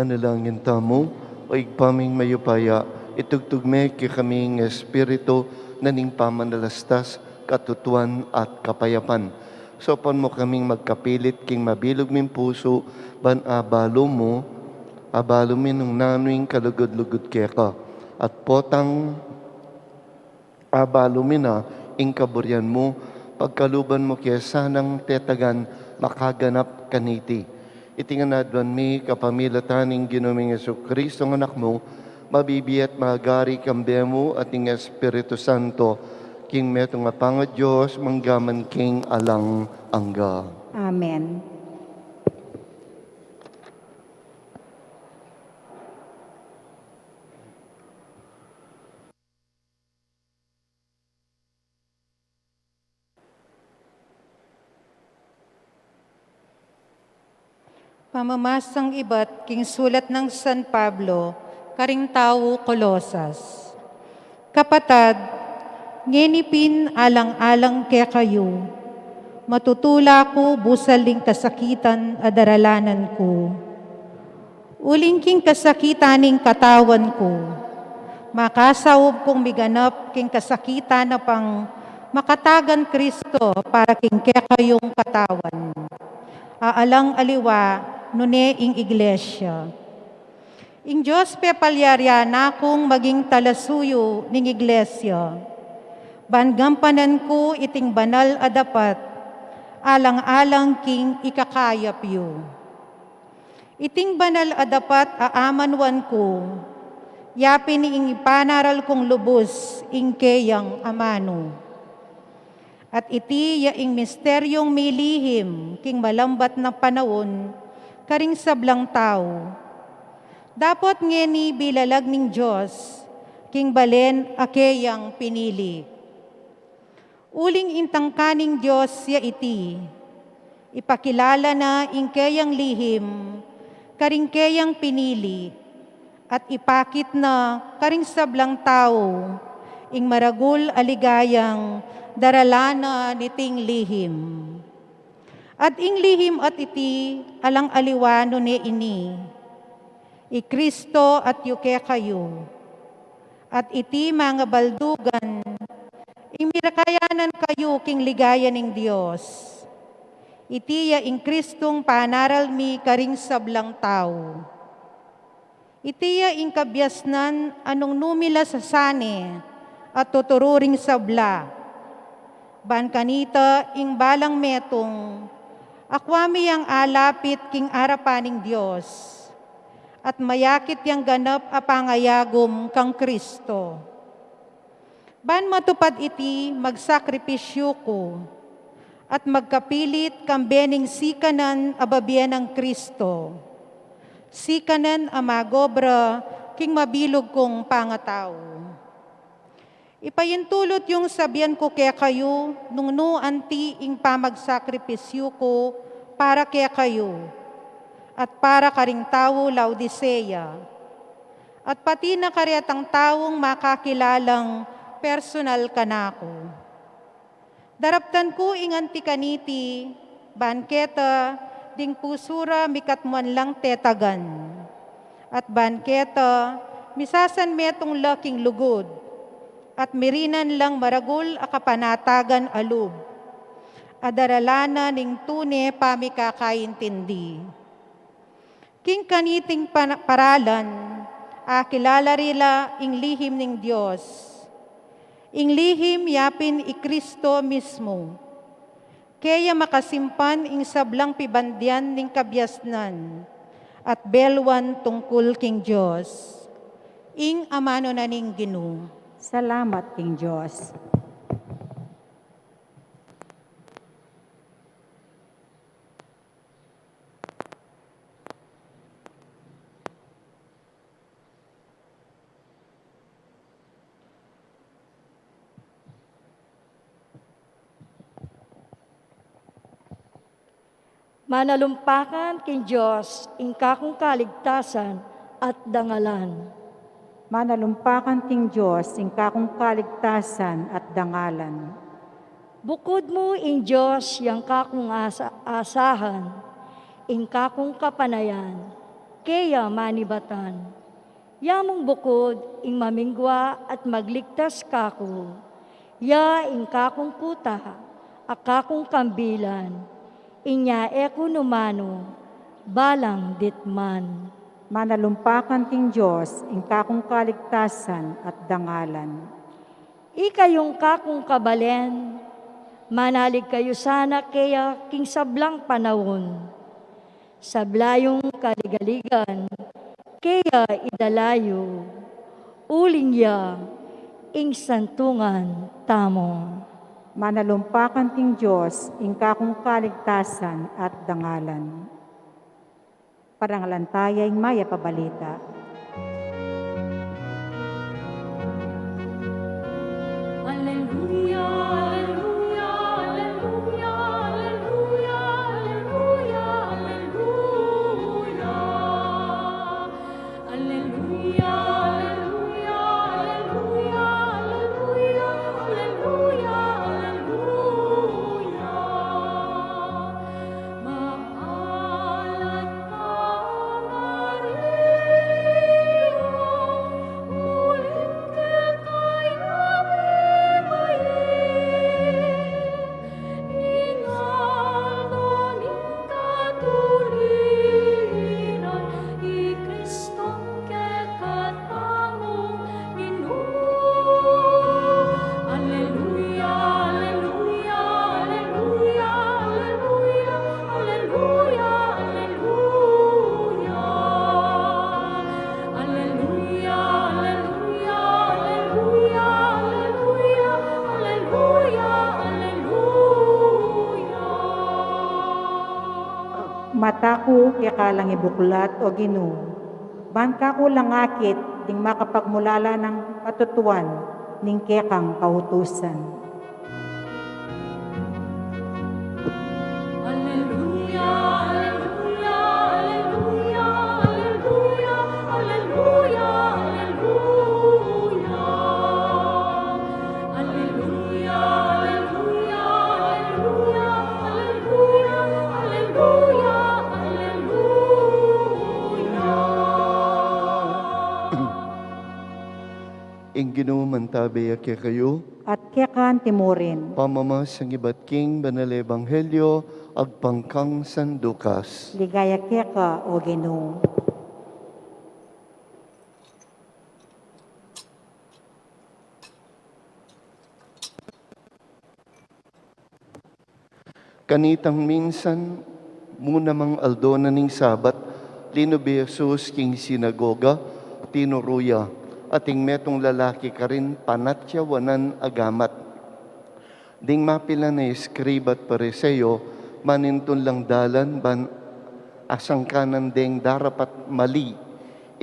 Panalangin tamo, o igpaming mayupaya, itugtugme ki kaming espiritu naning pamanalastas, katutuan at kapayapan. Sopan mo kaming magkapilit king mabilog min puso, ban abalo mo, abalo min ng nanuing kalugod-lugod keka. At potang abalo min na ing kaburyan mo, pagkaluban mo kaya sanang tetagan makaganap kaniti. Itinganadwan mi kapamilataning ginuming Kristo ng anak mo, mabibiyat magari kambe mo at ing Espiritu Santo, king meto nga panga Diyos, manggaman king alang angga. Amen. Pamamasang iba't king sulat ng San Pablo, karing tao Kolosas. Kapatad, ngenipin alang-alang kaya kayo, matutula ko busaling kasakitan adaralanan ko. Uling king kasakitaning katawan ko, makasawb kong miganap king kasakitan na pang makatagan Kristo para king kaya kayong katawan. Aalang aliwa, nune ing iglesia. Ing Diyos pe palyarya na kung maging talasuyo ning iglesia. Bangampanan ko iting banal adapat, alang-alang king ikakayap yu. Iting banal adapat aamanwan ko, yapin ing ipanaral kong lubos ing keyang amano. At iti yaing misteryong milihim king malambat na panahon, karing sablang tao. Dapat ngeni bilalag ning Diyos, king balen akeyang pinili. Uling intang kaning Diyos ya iti, ipakilala na ing keyang lihim, karing keyang pinili, at ipakit na karing sablang tao, ing maragul aligayang daralana niting lihim. At ing lihim at iti alang aliwano ni ini, i Kristo at yuke kayo, at iti mga baldugan, ing mirakayanan kayo king ligaya ning Diyos. Iti ya ing Kristong panaral mi karing sablang tao. Iti ya ing kabyasnan anong numila sa sane at tutururing sabla. Ban kanita ing balang metong, akwami ang alapit king arapaning Diyos, at mayakit yang ganap apangayagom kang Kristo. Ban matupad iti magsakripisyo ko, at magkapilit kambening sikanan ababian ng Kristo, sikanan amagobra king mabilog kong pangatao. Ipayintulot yung sabihan ko kaya kayo, nung anti ing pamagsakripisyo ko para kaya kayo, at para karing tao Laodicea, at pati na karyatang taong makakilalang personal kanako. Daraptan ko ing anti kaniti, banketa, ding pusura mikatmuan lang tetagan, at banketa, misasan metong laking lugod, at mirinan lang maragul akapanatagan alub. Adaralana ning tune pamikakaintindi. King kaniting paralan, akilala rila ing lihim ning Diyos. Ing lihim yapin i Kristo mismo. Kaya makasimpan ing sablang pibandyan ning kabyasnan, at belwan tungkol king Diyos. Ing amano na ning Ginoo. Salamat king Diyos. Manalumpakan king Diyos, ingkakong kaligtasan at dangalan. Manalumpakan king Diyos, ingkakong kaligtasan at dangalan. Bukod mo ing Diyos, yang kakong asahan, ingkakong kapanayan, kaya manibatan. Yamong bukod, ing mamingwa at magligtas kako. Ya ing kakong kuta, akakong kambilan, inya eko numano, balang ditman. Manalumpakan ting Diyos, ing kakong kaligtasan at dangalan. Ikayong kakong kabalen, manalig kayo sana kaya king sablang panahon. Sablayong kaligaligan, kaya idalayo, uling ya, ing santungan tamo. Manalumpakan ting Diyos, ing kakong kaligtasan at dangalan. Parangalan tayo ing maya pabalita. Alleluia, alleluia, alleluia, alleluia, alleluia, alleluia. Alleluia, alleluia, alleluia, alleluia, alleluia, alleluia. Maalat ka, Maria, ulit ka kaya Mataku yakalang ibuklat o Ginoo. Bangka ko langakit ding makapagmulala ng patutuan ning kekang kautusan. Alleluia, alleluia, alleluia, alleluia, alleluia, alleluia. Alleluia, alleluia, alleluia, alleluia, alleluia, alleluia. Ing Ginoo mantabay kaya kayo, At kekan timurin, pamamas ang iba't king banal ebanghelyo, agpangkang sandukas. ligaya keka o Ginoo. Kanitang minsan, muna mang aldona ning sabat, lino bi Jesus king sinagoga, tinuruya, ating metong lalaki ka rin panatya wanan agamat. Ding mapila na iskribat pareseyo, manintun lang dalan, ban asang kanan ding darapat mali.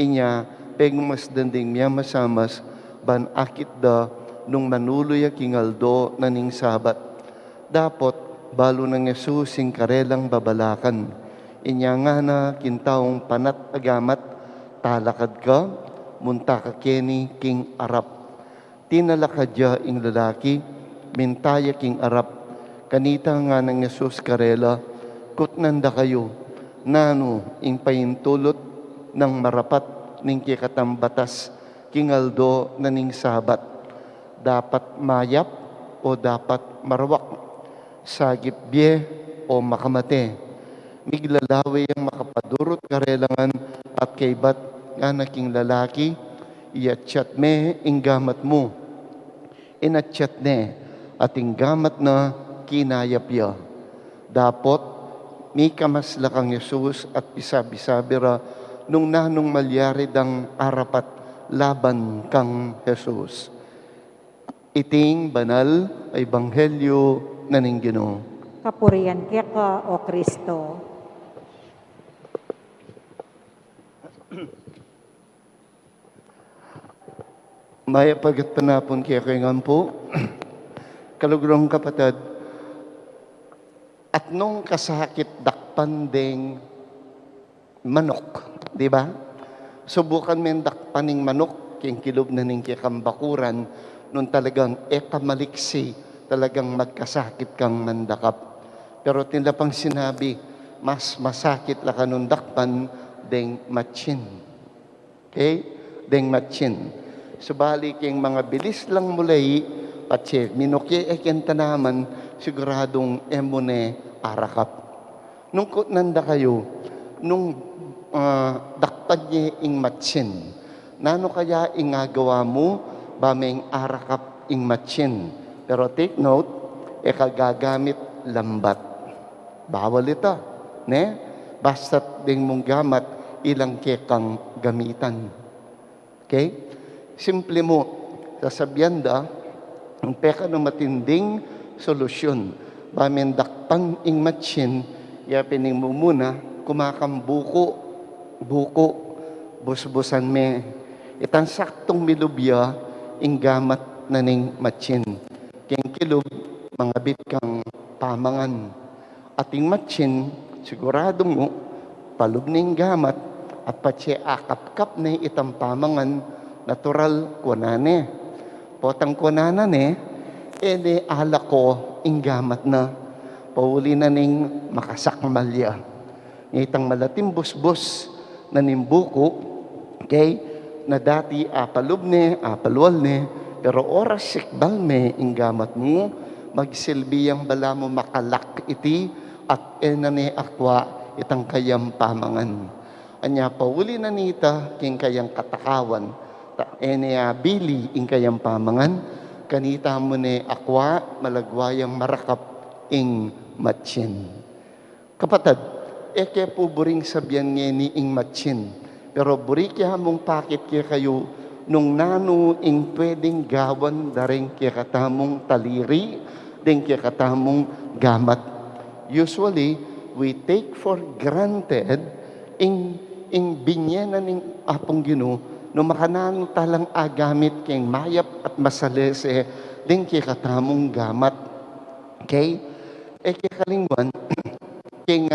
Inya, pegmas danding miya masamas, ban akit da, nung manuloy kingaldo na ning sabat. Dapot, balo ng Jesus sing karelang babalakan. Inya nga na kintaong panat agamat, talakad ka, munta ka keni king arap. Tinalakadya ing lalaki, mintaya king arap. Kanita nga ng Jesus karela, kutnanda kayo, nano ing payintulot ng marapat ning kikatambatas, kingaldo na ning sabat. Dapat mayap o dapat marawak, sagip bie o makamate. Miglalawi ang makapadurot karelangan at kaybat nga naking lalaki, iatsyat me inggamat mo. Inatsyat ne at inggamat na kinayapya. Dapot, mi kamasla kang Jesus at isabi-sabira nung nanong malyari dang arapat laban kang Jesus. Iting banal ay banghelyo na ning Ginoo. Kapurian keka o Kristo. Maya pagat panapon kaya kayo nga po, kalugrong kapatid, at nung kasakit dakpan ding manok, di ba? Subukan men dakpaning manok, king kilob na ning kikambakuran, nung talagang ekamaliksi, talagang magkasakit kang mandakap. Pero tila pang sinabi, mas masakit la ka nung dakpan, deng matchin. Okay? Deng matchin. Subali king mga bilis lang mulay, patse, minukye ekenta naman, siguradong emone arakap. Nung nanda kayo, nung dakpan niya ing matchin, nano kaya ingagawa mo, bameng arakap ing matchin. Pero take note, kagagamit lambat. Bawal ito. Ne? Basta't ding mong gamat, ilang kekang gamitan. Okay? Simple mo, sasabihan da, ang peka ng matinding solusyon. Bamendakpang ing matsin, yapining mo muna, kumakambuko, buko, busbusan me. Itang saktong milubya, ing gamat na ning matsin. Keng kilub, mga bit kang pamangan. Ating matsin, sigurado mo, palub ning gamat, at patsi akap-kap na itang pamangan, natural kunane. Potang kunanan edi ala ko inggamat na. Pauli na ning makasakmalya. Itang malating busbus na nimbuko, okay, na dati apalub apalwal pero oras sikbal inggamat mo, magsilbiyang bala mo makalak iti, at enane akwa itang kayang pamangan. Anya pauli na nita, king kayang katakawan, bili ing kayang pamangan, kanita mo akwa, malagwayang marakap ing matsin. Kapatid, eke po buring sabihan ni ing matsin, pero buri kaya mong pakit kaya kayo, nung nano ing pwedeng gawan daring kaya katamong taliri, ding kaya katamong gamat. Usually, we take for granted ing binyanan ning apong Ginoo, no makanano talang agamit keng mayap at masalese din kay katamong gamat. Okay? Kay kalingwan, king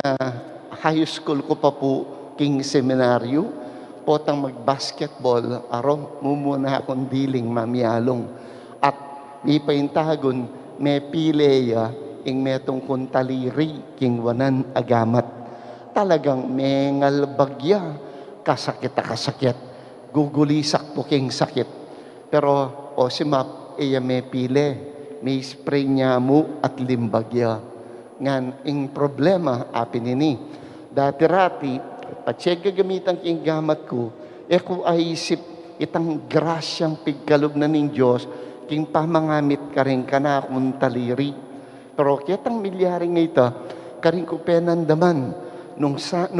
high school ko pa po, king seminaryo, potang mag-basketball, mumuna akong diling mamyalong. At may paintagon, may pileya, ing metong kuntaliri, king wanan agamat. Talagang mengal bagya, kasakit. Gugulisak po king sakit. Pero, si Map, may pile, may spray niya mo at limbagya. Ngan, ing problema, apin ini. Dati-rati, patsya gagamitan king gamat ko, ko ay isip itang grasyang pigkalog na ning Diyos, king pamangamit ka rin ka na kung taliri. Pero kitang milyaring nga ita, karing ko penandaman, nung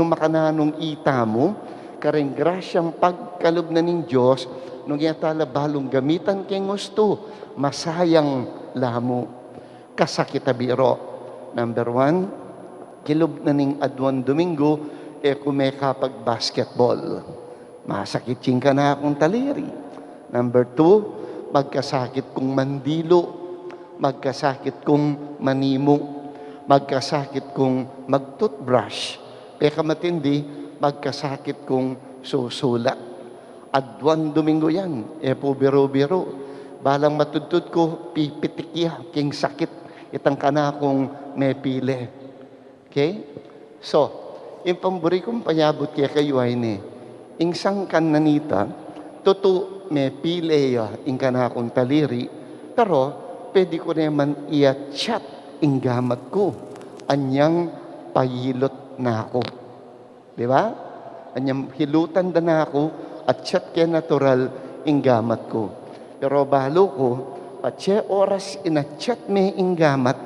makananong ita mo, karing grasyang pagkalob na ning Diyos, nung yatala balong gamitan keng gusto, masayang lamo. Kasakita biro. Number 1, kilob na ning adwan Domingo, kumeka pag basketball. Masakit ching ka na akong taliri. Number 2, magkasakit kong mandilo, magkasakit kong manimo, magkasakit kong mag-toothbrush, peka matindi, magkasakit kong susulat. Adwan Domingo yan, po biro-biro. Balang matudtod ko, pipitikya, king sakit, itang kana kong may pile. Okay? So, yung pamburi kong payabot kaya kayo ay ing sangkan nanita, tuto may pile ing kana kong taliri, pero pwede ko naman iya-chat ing gamat ko. Anyang payilot na ako. Di ba? Anyang hilutan da na ako at chat kaya natural ing gamat ko. Pero balo ko, patse oras ina-chat me ing gamat,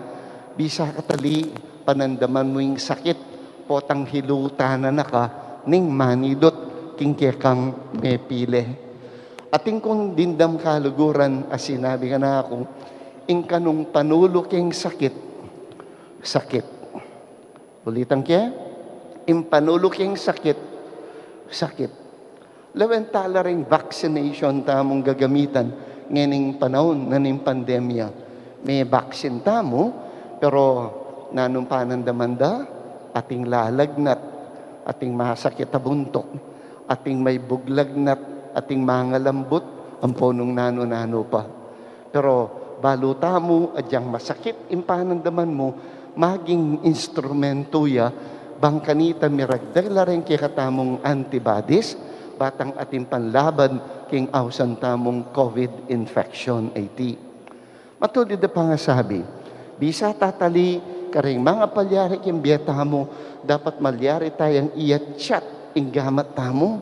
bisa katali panandaman mo ing sakit, potang hilutan na naka, ning manidot, king kekang me pile. Ating kong dindam kaluguran, as sinabi ka na ako, ing kanong panulo king sakit. Ulitan kaya? Impanulo king sakit. Lawentala ring vaccination tamong gagamitan nganing panahon na ning pandemya. May vaccine tamo, pero nanong panandamanda, ating lalagnat, ating masakit na buntok, ating may buglagnat, ating mangalambot, ang ponong nano-nano pa. Pero baluta mo, adyang masakit, impanandaman mo, maging instrumento ya, bangkanita miragdagla rin kaya katamong antibodies, batang ating panlaban king ausan tamong COVID infection IT. Matulid na pangasabi, bisa tatali karing mga palyari king biyata mo, dapat malyari tayang iyat chat ing gamat tamo.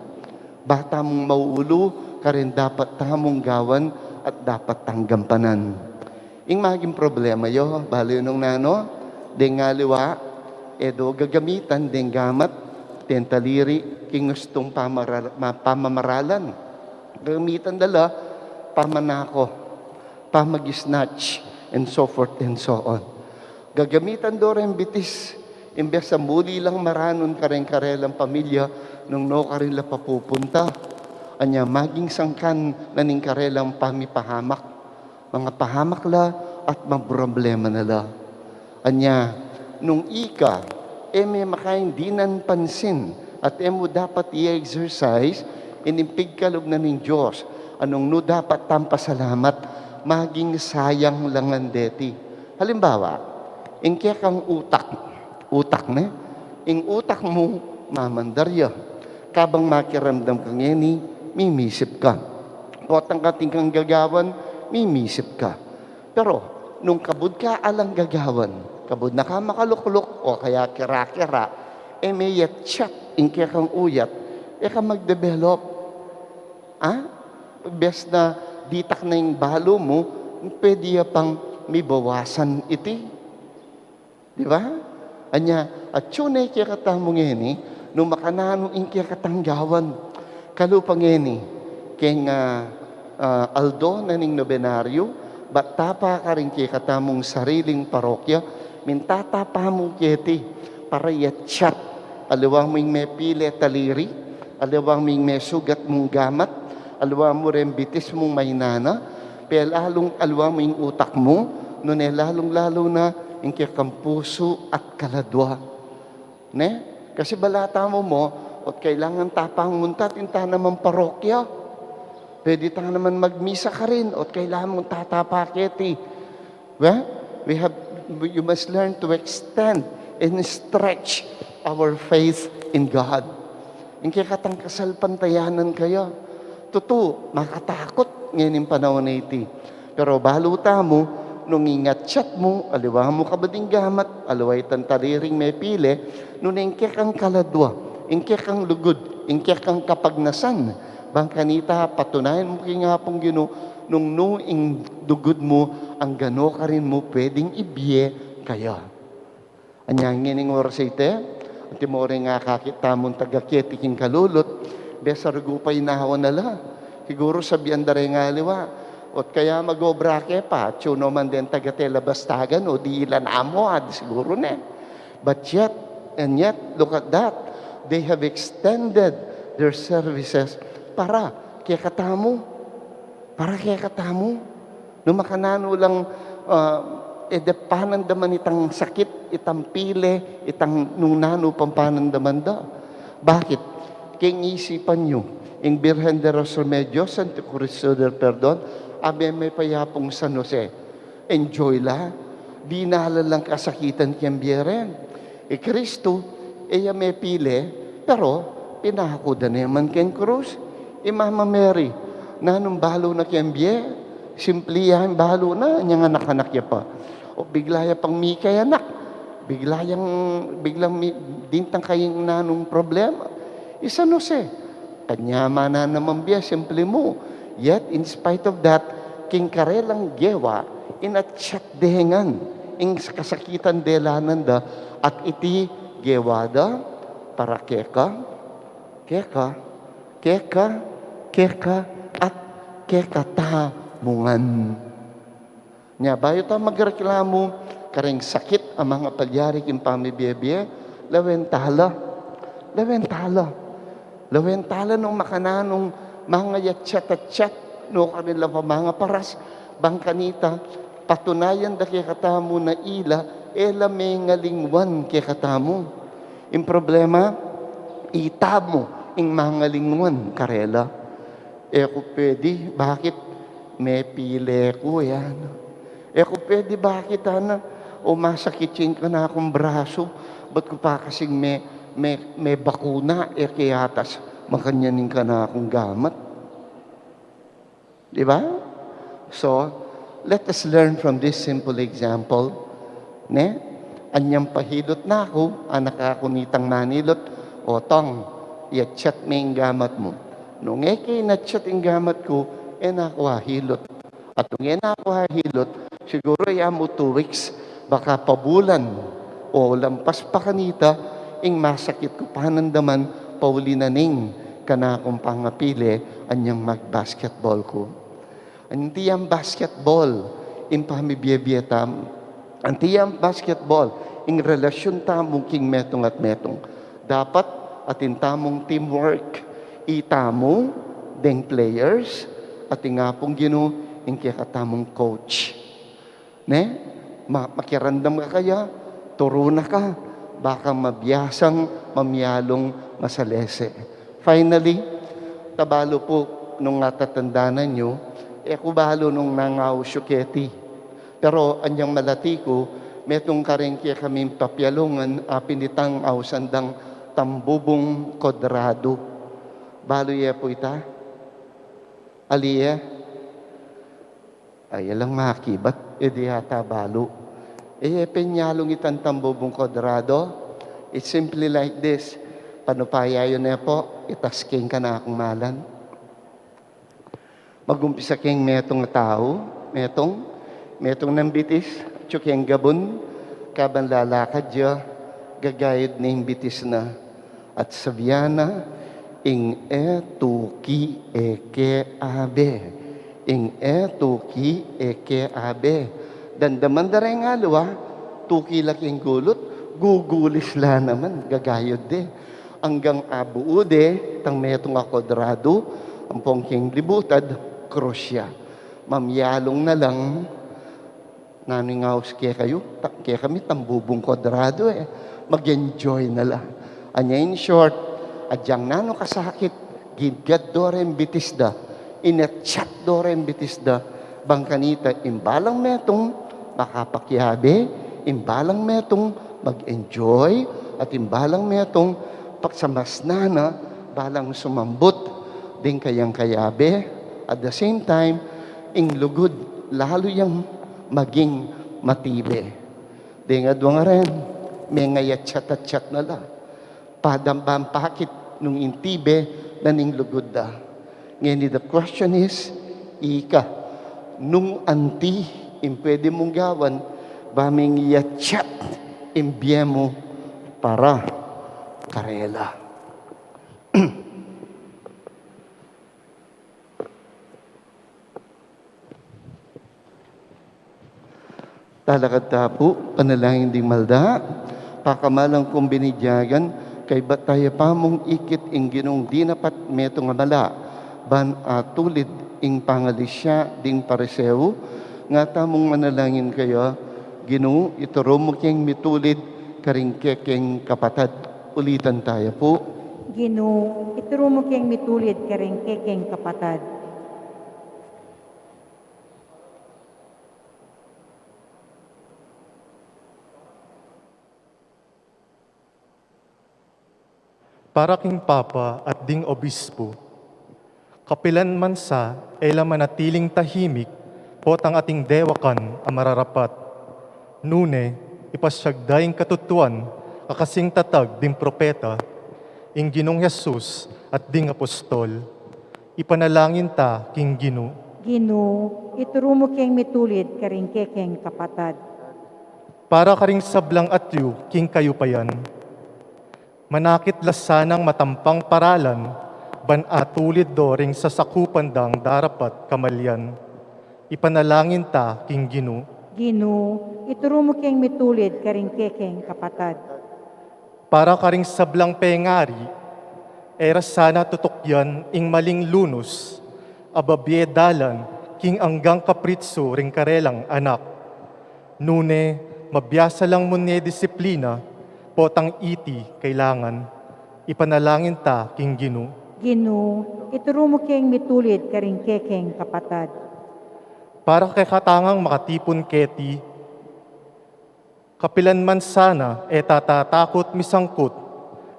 Bata mong mauulo, karin dapat tamong gawan at dapat tanggampanan. Ing maging problema yo, bali nung nano, deng ngaliwa, edo gagamitan, deng gamat, tentaliri, king gustong pamamaralan. Gagamitan dala, pamanako, pamag-snatch, and so forth and so on. Gagamitan do rin bitis, imbes sa muli lang maranon karelang pamilya, nung no karela papupunta. Anya, maging sangkan na ning karelang pamipahamak. Mga pahamak la at maproblema na la. Anya, nung ika, may makain dinan pansin at mo dapat i-exercise, inimpig kalog na ning Diyos. Anong no dapat tampasalamat, maging sayang langan deti. Halimbawa, ingkya kang utak na, ing utak mo mamandarya. Kabang makiramdam kang yeni, mimisip ka. Potang kating kang gagawan, mimisip ka. Pero, nung kabud ka alang gagawan, kabud na ka makalukluk o kaya kira-kira, may yat-chat, ingkya kang uyat, ka mag-develop. Bes na ditak na yung balo mo, pwede pang may bawasan iti. Di ba? Anya, at yun ay kaya katamong yeni, nung makananong ingkya katanggawan, kalupang yeni, king Aldo na ning nobenaryo, ba't tapa ka rin kaya katamong sariling parokya, mintatapa mo kiti, para yatsyat, alawang mong may pile taliri, alawang mong may sugat mong gamat, alawang mo rin bitis mong mainana, lalong alawang mong utak mo, nun lalong-lalo na ingkya kang puso at kaladwa. Ne? Kasi balata mo, at kailangan tapang munta, tinta naman parokya. Pwede tang naman magmisa ka rin, at kailangan mong tatapaketi. Well, you must learn to extend and stretch our faith in God. Ingkaya katang kasal pantayanan kayo. Totoo, makatakot ngayon yung panahon na iti. Pero baluta mo, nung ingat chat mo, aliwa mo kabading gamat, alaway tantariring may pile, nung ingkya kang kaladwa, ingkya kang lugod, ingkya kang kapagnasan, bang kanita, patunayan mo kaya nga pong gino, nung nuing dugod mo, ang gano ka rin mo, pwedeng ibiye kaya. Anyang ngining oras ite, at mo rin nga kakita mong tagaketiking kalulot, besa rugupay nahawan nala, siguro sabihan da rin nga aliwa, at kaya mag-obrake pa, tsuno man din tagatela bastagan o di ilan amuad, siguro na. But yet, and yet, look at that. They have extended their services para kaya katamo. Para kaya katamo. Nung makanano lang, panandaman itang sakit, itang pile, itang nung nano pampanandaman da. Bakit? Kaya isipan nyo, yung Birhen de los Remedios, Santo Cristo del Perdon, may payapong San Jose. Enjoy la. Di nalalang kasakitan kiyang biyeren. Kristo, may pile, pero pinahakuda naman kiyang krus. Mama Mary, nanong balo na kiyang biye, simplihan balo na, niyang anak-anak ya pa. O biglaya pang mikay anak. Biglang dintang kayong nanong problema. San Jose, kanyama na naman biya, simple mo. Yet, in spite of that, king karelang gewa, inatsyat dehengan, ing kasakitan delanan da, at iti gewada, para keka, at kekatamungan. Nya, bayo ta magreklamo, kareng sakit ang mga palyari king pamibiyebye, lawentala nung makananong mga yatsyat-atyat, no kanila pa mga paras, bangkanita, patunayan da kaya katamo na ela may ngalingwan kaya katamo. Yung problema, itamo yung mga ngalingwan, karela. Kung pwede, bakit may pile ko yan? Kung pwede, bakit o masakitsin ka na akong braso, ba't ko pa kasing may bakuna, kaya tas makanyanin ka na akong gamat. Di ba? So, let us learn from this simple example. Ne? Anyang pahilot na ako, anak ako nitang manilot, o tong, i-chat mo yung gamat mo. Nung na-chat yung gamat ko, nakuha hilot. At nung nakuha hilot, siguro mo 2 weeks, baka pabulan, o lampas pa kanita, ing masakit ko panandaman, pauli na ning, kana akong pangapili, anyang mag-basketball ko. Anti ang basketball, in pamibiyabietam, anti ang basketball, in relasyon tamong king metong at metong. Dapat atin tamong teamwork, itamo, deng players, at nga pong in kakatamong coach. Ne? Makirandam ka kaya, turo na ka, baka mabiyasang, mamyalong, masalese. Finally, tabalo po nung natatandanan nyo, kubalo nung nangaw syuketi. Pero anyang malati ko, metong karengkya kaming papyalungan, pinitang awsandang tambubong kodrado. Balo po ita? Aliye? Ay, alang makibat, di hata balo. Penyalong itang tambubong kodrado. It's simply like this. Panupaya yun po, itasking ka na akong malan. Magumpisa keng metong tao, metong nang bitis, tsukeng gabon, kaban lalakad dya, gagayod na yung bitis na. At sabiana, ing tuki eke abe. Ing tuki eke abe. Dandaman da rin nga luwa, tuki laking gulot, gugulis la naman, gagayod de. Hanggang abuude, tang metong akodrado, ang pongking libutad, krusya. Mamyalong na lang, naningaws kaya kami tambubong kodrado mag-enjoy na lang. Anya in short, adyang nano kasakit, gidgad dorem bitisda, inetchat dorem bitisda, bangkanita, imbalang metong makapakyabe, imbalang metong mag-enjoy, at imbalang metong pagsamasnana, balang sumambot, din kayang kayabe, at the same time, ing lugod, lalo yung maging matibe. Di nga doon nga rin, may ngayat chat na la. Padambang pakit nung intibe na ning lugod da. Ngayon, the question is, ika, nung anti, pwede mong gawan, baming yachat, imbiye mo para karela. Talakad tapo, panalangin ding malda, pakamalang kong binidyagan, kay bataya pa mong ikit ing ginong dinapat metong amala, ban tulid ing pangalisya ding pareseo, nga tamong manalangin kayo, ginoo, ituro mo keng mitulid, karingkekeng kapatad. Ulitan tayo po. Ginoo, ituro mo keng mitulid karingkekeng kapatad. Para king Papa at ding Obispo, kapilan man sa ela manatiling tahimik, potang ating dewakan ang mararapat. Nune, ipasyagdaing katutuan, kakasing tatag ding propeta, ing Ginong Jesus at ding apostol, ipanalangin ta king Ginoo. Ginoo, ituro mo keng mitulid karingkekeng kapatad. Para karing sablang atyu king kayo payan, manakit lasanang matampang paralan, ban atulid doring sa sakupandang darapat kamalyan. Ipanalangin ta king Ginoo. Ginoo, ituro mo keng mitulid karingkekeng kapatad. Para karing sablang pengari, era sana tutukyan ing maling lunos, ababye dalan king anggang kapritso ring karelang anak. Nune, mabiyasa lang mo ne disiplina, potang iti kailangan, ipanalangin ta king Ginoo. Ginoo, ituro mo keng mitulid karingkekeng kapatad. Para kay katangang makatipon keti, Kapilan man sana tatatakot misangkot,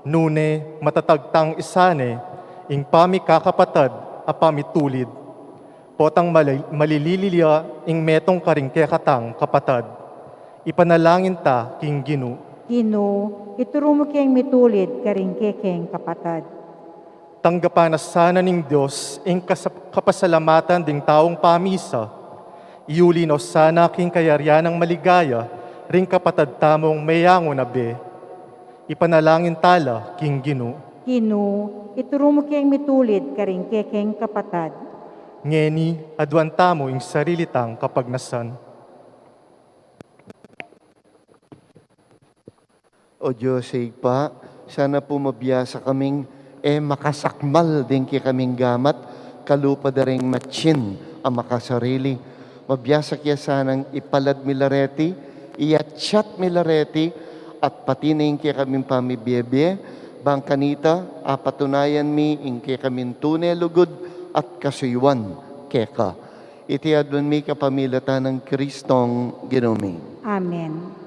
nune matatagtang isane, ing pami kakapatad a pamitulid. Potang malililiya ing metong karing kekatang kapatad. Ipanalangin ta king Ginu. Gino, ituro mo kayang mitulid karing kekeng kapatad. Tanggapan na sana ning Diyos ing kapasalamatan ding taong pamisa. Iulino sana king kayaryan ng maligaya, ring kapatad tamong mayango na be. Ipanalangin tala king Ginu. Gino, ituro mo kayang mitulid karing kekeng kapatad. Ngeni, adwan tamo ing sarilitang kapagnasan. O Diyos, pa, sana po mabiyasa kaming makasakmal din ki kaming gamat, kalupa da ring matsin ang makasarili. Mabiyasa kaya sanang ipalad milareti, iyatsyat milareti, at pati na yung kaya kaming pamibiyebye, bang kanita, apatunayan mi ing kaya kaming tunay lugod at kasuywan keka. Iti adwan mi kapamilatan ng Kristong Ginumi. Amen.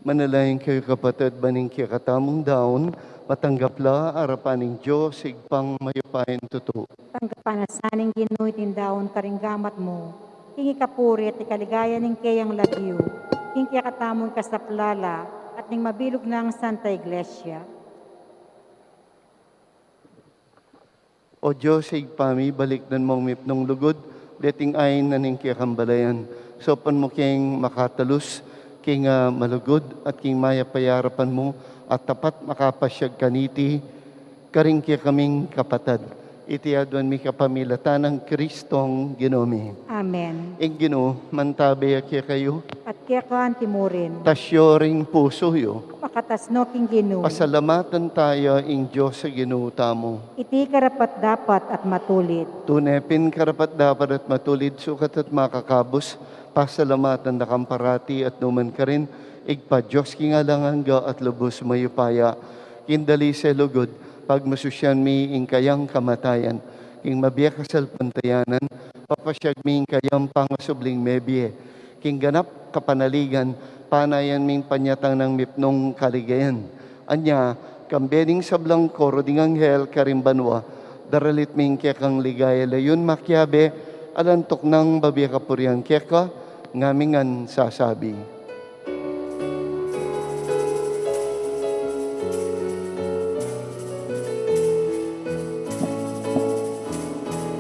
Manalayan kayo kapatid, baning kikatamong daon, matanggapla, arapaning Diyos, igpang mayupayan totoo. Tanggapan na saning Ginoo tindaon karinggamat mo. Hingi kapuri at ikaligaya ning kayang lagyo. Hingi katamong kasaplala at ning mabilog na ang Santa Iglesia. O Diyos, igpami, balikdan mong mipnong lugod, dating ayin na ning kikambalayan. Sopan mo king makatalus, king malugod, at king mayapayarapan mo, at tapat makapasyag kaniti, karing kaming kapatad. Itiadwan mi kapamilatan ng Kristong Ginomi. Amen. Ing Ginoo, mantabi kaya kayo, At kaya kaan timurin, tasyo ring puso yo. makatasno king Ginoo. Pasalamatan tayo ing Diyos sa Ginoo tamo. Iti karapat dapat at matulit. Tunepin karapat dapat at matulid sukat at makakabos, pasalamatan na kamparati at numan ka rin, igpa Diyos kingalanganga at lubos mayupaya, kindali sa lugod, pagmasusyan mi ing kayang kamatayan, king mabiya kasal pantayanan, papasyag mi ing kayang pangasubling mebye, king ganap kapanaligan, panayan ming panyatang ng mipnong kaligayan. Anya, kambening sablang koro ding anghel karimbanwa, daralit ming kekang ligaya layon makyabe, alantok ng babiya kapuriang keka, ngamingan sasabi.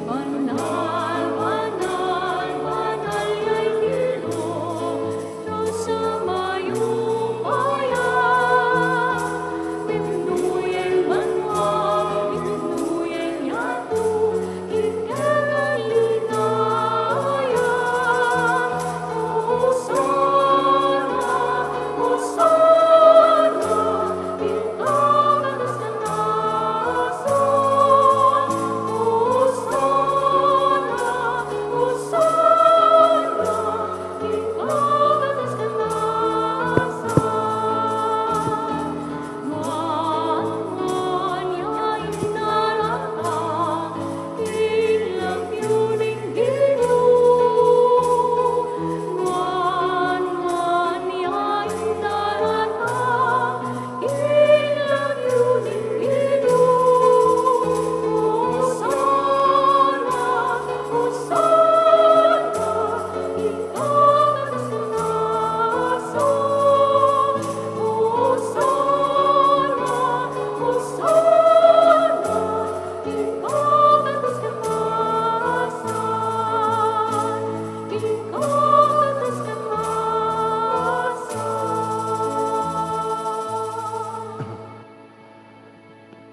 Banal, banal, banal ya'y Ginoo, Diyos sa mayupayan. Pinuyeng banwa, pinuyeng yato, ikaw ligaya. Hosana, Hosana, ikaw batas kanason. Hosana, Hosana, ikaw batas kanason. Ngwan ya'y narata, ilang yuning Ginoo. Ngwan ya'y narata, ilang yuning Ginoo. Hosana, Hosana, ikaw batas kanason. Hosana, Hosana, ikaw batas kanason. Ikaw batas kanason.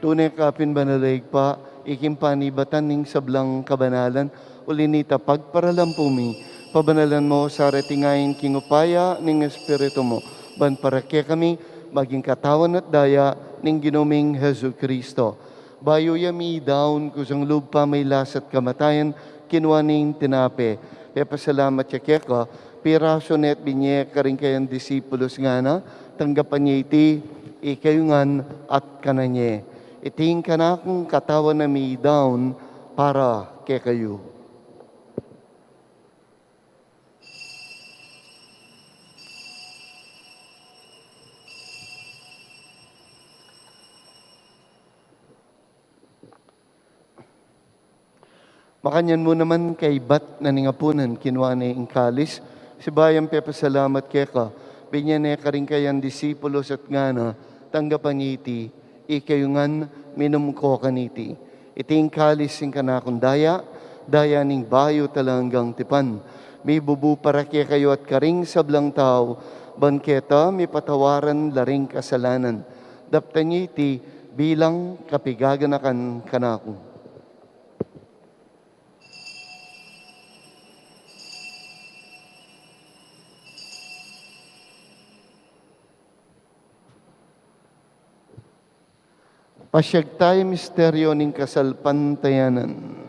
Tunay kapin banalig pa, ikimpanibatan ning sablang kabanalan, ulinita pagparalampumi, pabanalan mo sa retingayin kingupaya ning Espiritu mo, ban para kaya kami, maging katawan at daya ning ginuming Hesu Kristo. Bayo yami daon kusang lupa may lasat kamatayan, kinuha ning tinape. Kaya pasalamat siya kaya ka, piraso net binye karing kayang disipulos nga na, tanggapan niya iti, ikayungan at kananye. Iting ka na kung katawan na may down para kay kayo. Makanyan mo naman kay bat na ningapunan, kinuha na yung kalis. Si bayang pepasalamat kay ka, binyan na ka rin kayang disipulos at ngana, tanggapan niya iti, ikayungan minum ko kaniti. Iting kalis sing kanakong daya, daya ning bayo talanggang tipan. May bubu para kay kayo at karing sablang tao, banketa may patawaran laring kasalanan. Daptan niya iti bilang kapigaganakan kanako. Pasyag tayo misteryo ning kasalpantayanan.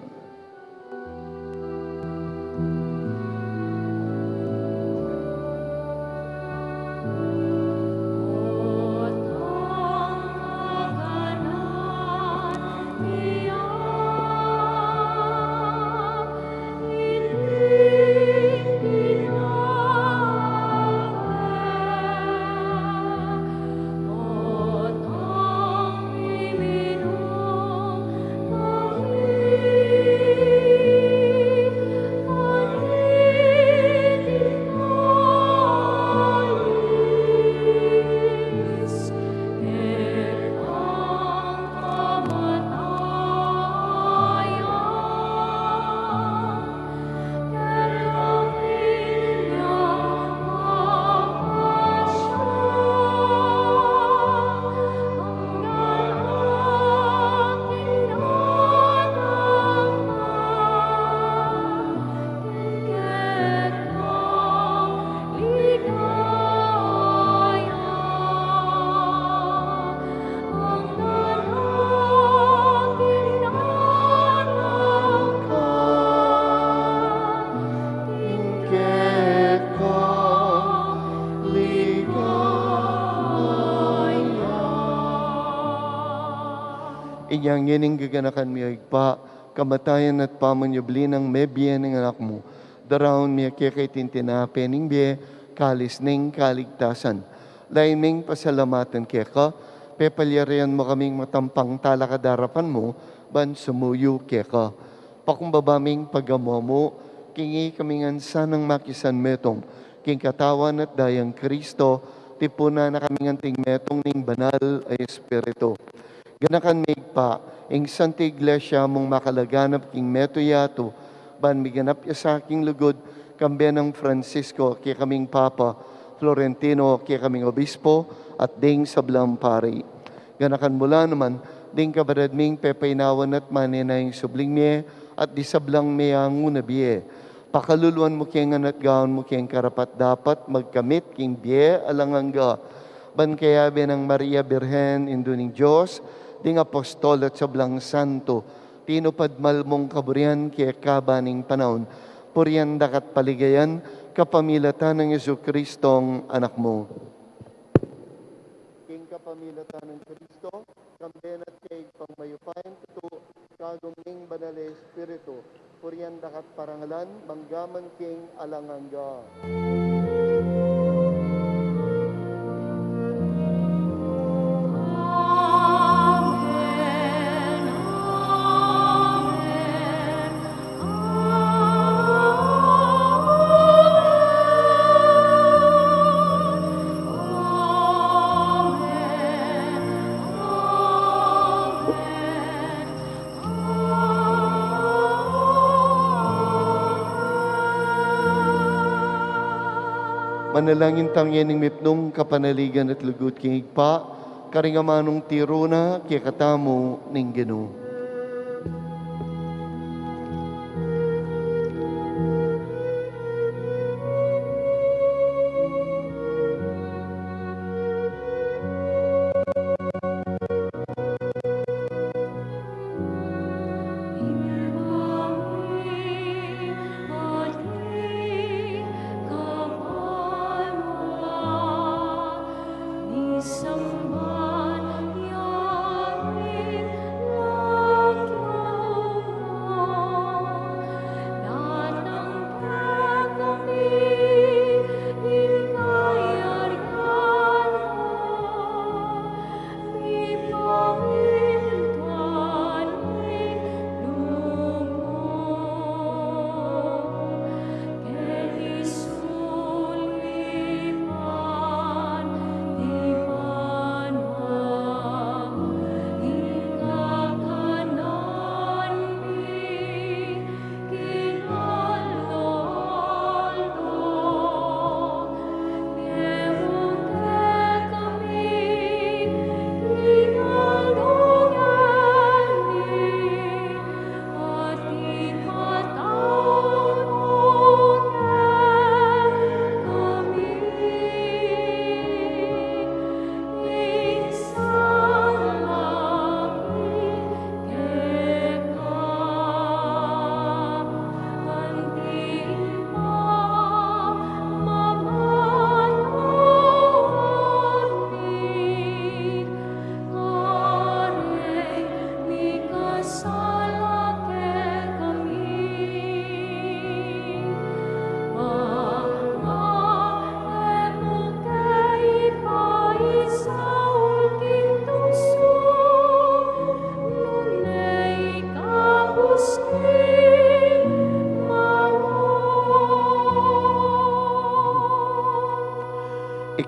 inyang yining gaganakan mi pa, kamatayan at pamanyubli ng mebye ng anak mo. Daraon mi kay tintinape ning biye, kalis ning kaligtasan. Lain ming pasalamatan kaya ka, pepalyarian mo kaming matampang talakadarapan mo, ban sumuyo kaya ka. Pakumbabaming pagamo mo, kingi kaming sanang makisan metong, king katawan at dayang Kristo, tipuna na kaming anting metong ning banal ay Espiritu. Ganakan mig pa, ing Santa Iglesia mong makalaganap king meto yato, ban miganap ya sa aking lugod, kambiyan ng Francisco, kaya kaming Papa, Florentino, kaya kaming Obispo, at ding sablang pari. Ganakan mula naman, ding kabarad ming pepainawan at maninay subling miye, at di sablang miya ngunabiye. Pakaluluan mo kiyang at gaon mo kiyang karapat dapat magkamit king biye alanganga. Ban kaya ng Maria Birhen, Induning Diyos, ding apostol at sablang santo, tinupad malmong kaburian kaya kabaning panahon, purian dakat paligayan, kapamilatan ng Yesu Kristong anak mo. King kapamilatan ng Kristo, kamben at kay pangmayupayan tuto, kaguming banal na Espiritu, purian dakat parangalan, manggaman king alanganga. Manalangin tangyan ng mipnong kapanaligan at lugod king igpa, karingamanong tiro na kaya katamo ning Ginoo.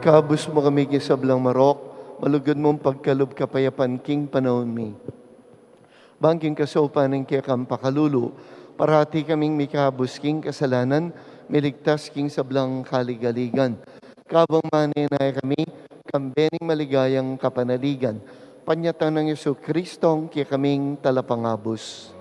Ikabus mo kami sablang marok, malugod mong pagkalob kapayapan king panahon mi. Bangking kasopan ng kaya kang pakalulu, parati kaming mikabus king kasalanan, miligtas king sablang kaligaligan. Kabang maninay kami, kambening maligayang kapanaligan, panyatan ng Yesu Kristong kaya kaming talapangabos.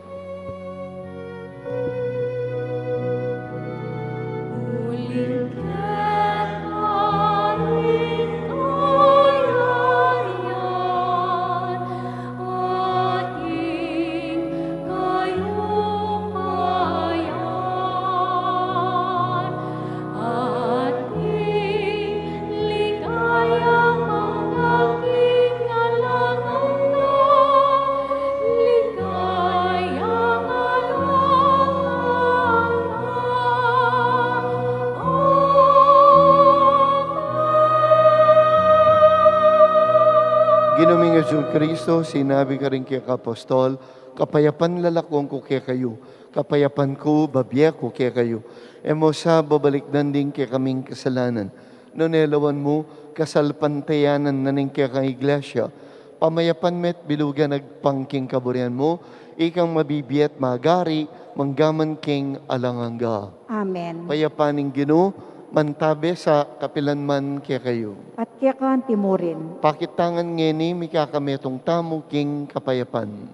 Yesu Kristo, sinabi ka rin kay Apostol, kapayapan lalakong ko kaya kayo, kapayapan ko, babiya ko kaya kayo. Emo sa babalikdan din kaya kaming kasalanan. Nonelawan mo, kasalpantayanan na ning kaya kang iglesia. Pamayapan met bilugan nagpangking kaburian mo, ikang mabibiyat magari, manggaman king alanganga. Amen. Payapaning Ginoo, mantabe sa kapilanman kaya kayo. At kaya ka timurin. Pakitangan ngeni, mikakametong tamo king kapayapan.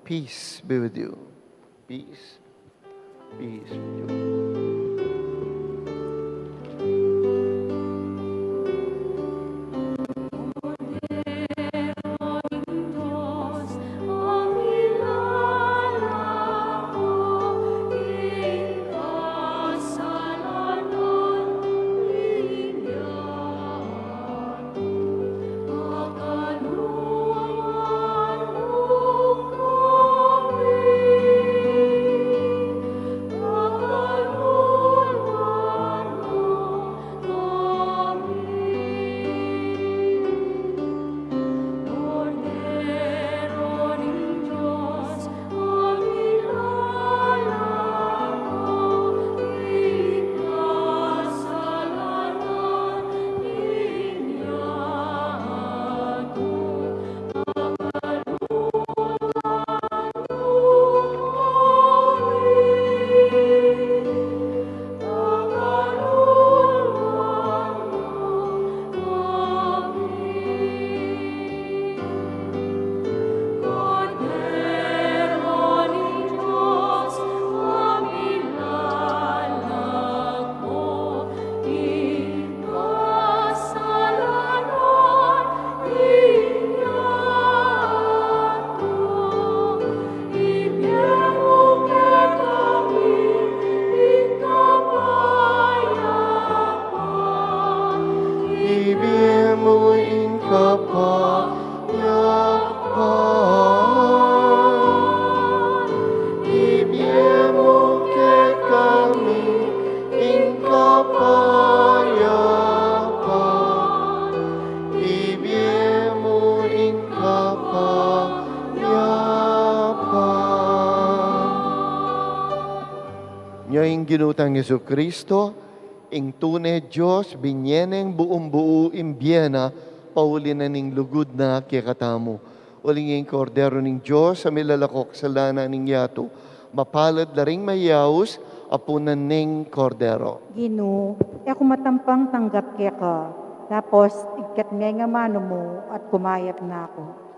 Peace be with you. Peace. Peace with you. Diyos, ang ilalako, ikasalanan niya. Pagkalooban mo kami, pagkalooban mo kami. Cordero ng Diyos, ang ilalako, ikasalanan niya. Cordero ni Diyos, amilalak mo, ikasalanan inyato. Ibiyemo ke kami, ikapayapan. Ibigay mo in kapayapan. Ibigay mo kay kami in kapayapan. Ibigay mo in kapayapan. Ngayon ginutang Yesu Kristo, ing tunay Diyos, binyeneng buong buo imbyena, pauli na ning lugod na kikatamo. Uling yung kordero ning Diyos, sa milalakok sa lana ning yato, mapalad na ring mayaos, apunan ning kordero. Ginoo, ako matampang tanggap kaya ka. Tapos, ikat nga mano mo at kumayap na ako.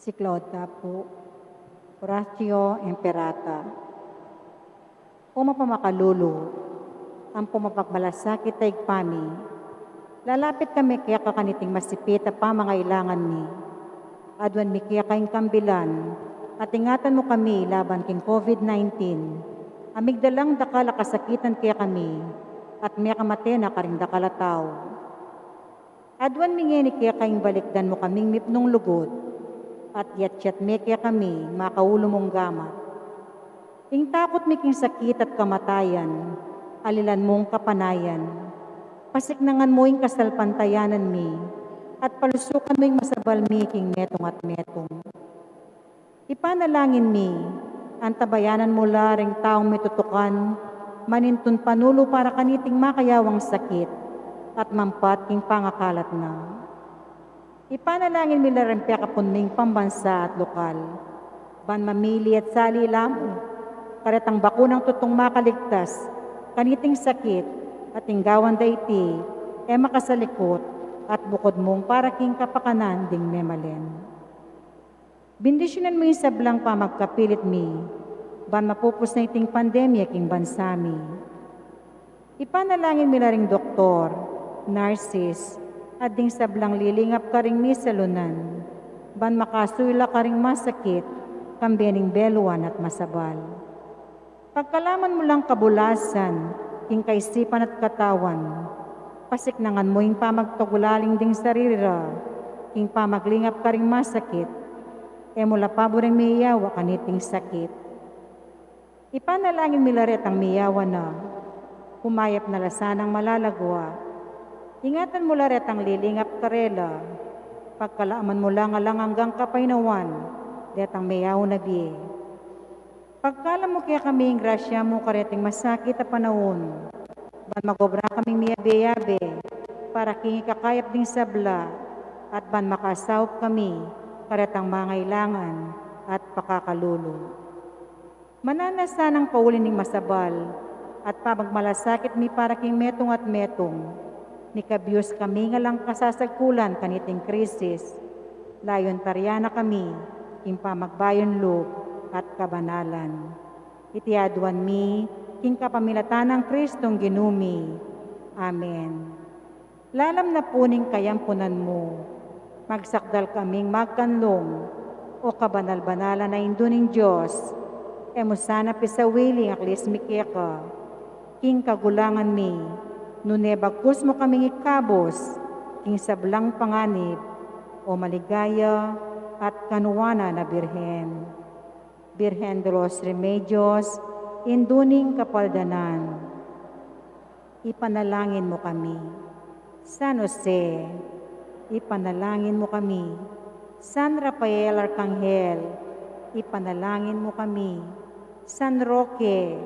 si Claude Tapu, Horacio Emperata. O mapamakalulu, ang pumapagmalasakit ay pami, lalapit kami kaya kakaniting masipit a pamangailangan mi. Adwan mi kaya kaing kambilan, at ingatan mo kami laban king COVID-19. Amigdalang dakala kasakitan kaya kami, at miya kamate na karing dakala tao. Adwan mi ngeni kaya kaing balikdan mo kaming mipnong lugod, at yat mi kaya kami makaulo mong gamat. Ing takot mi king sakit at kamatayan, alilan mong kapanayan. Pasiknangan mo ing kasalpantayanan mi, at palusukan mo ing masabal mi king metong at metong. Ipanalangin mi, ang tabayanan mo laring taong may tutukan, manintun panulo para kaniting makayawang sakit, at mampat king pangakalat na. Ipanalangin mi laring piyakapunning pambansa at lokal, ban mamili at sali lamang, karetang bakunang tutong makaligtas, kaniting sakit, at inggawan dayti, makasalikot, at bukod mong para king kapakanan ding memalen. Bindisyonan mo yung sablang pamagkapilit mi, ban mapupus na iting pandemya king bansami. Ipanalangin mi laring doktor, nurses, at ding sablang lilingap ka ring mi sa lunan, ban makasuyla ka ring masakit, kambening beluan at masabal. Pagkalaman mo lang kabulasan, king kaisipan at katawan, pasiknangan mo yung pamagtagulaling ding sarira, king pamaglingap ka ring masakit, mula pabo ring miyawa kaniting sakit. Ipanalangin milaret ang miyawa na, humayap na lasanang malalagwa, ingatan mo laret ang lilingap karela, pagkalaaman mo lang alang hanggang kapainawan, det ang miyaw na biye. Pagkala mo kaya kaming grasya mo kareting masakit a panahon, ban magobra kaming miyabe-yabe, para king ikakayap ding sabla, at ban makasawp kami, karetang mangailangan, at pakakalulo. Mananasanang paulin ning masabal, at pamagmalasakit mi para king metong at metong, ni kabyos kami nga lang kasasagkulan kaniting krisis, layon taryana kami, king pamagbayon loob, at kabanalan. Itiaduan mi, king kapamilatan ng Kristong ginumi. Amen. Lalam na puning kayampunan mo, magsakdal kaming magkanlong, o kabanal-banalan na induning Diyos, emusana pisawiling aklis mikeka, king kagulangan mi, nunebagkus mo kaming ikabos, king sablang panganib, o maligaya, at kanuwana na birhen. Birhen de los Remedios, induning kapaldanan. Ipanalangin mo kami. San Jose, ipanalangin mo kami. San Rafael Arcangel, ipanalangin mo kami. San Roque,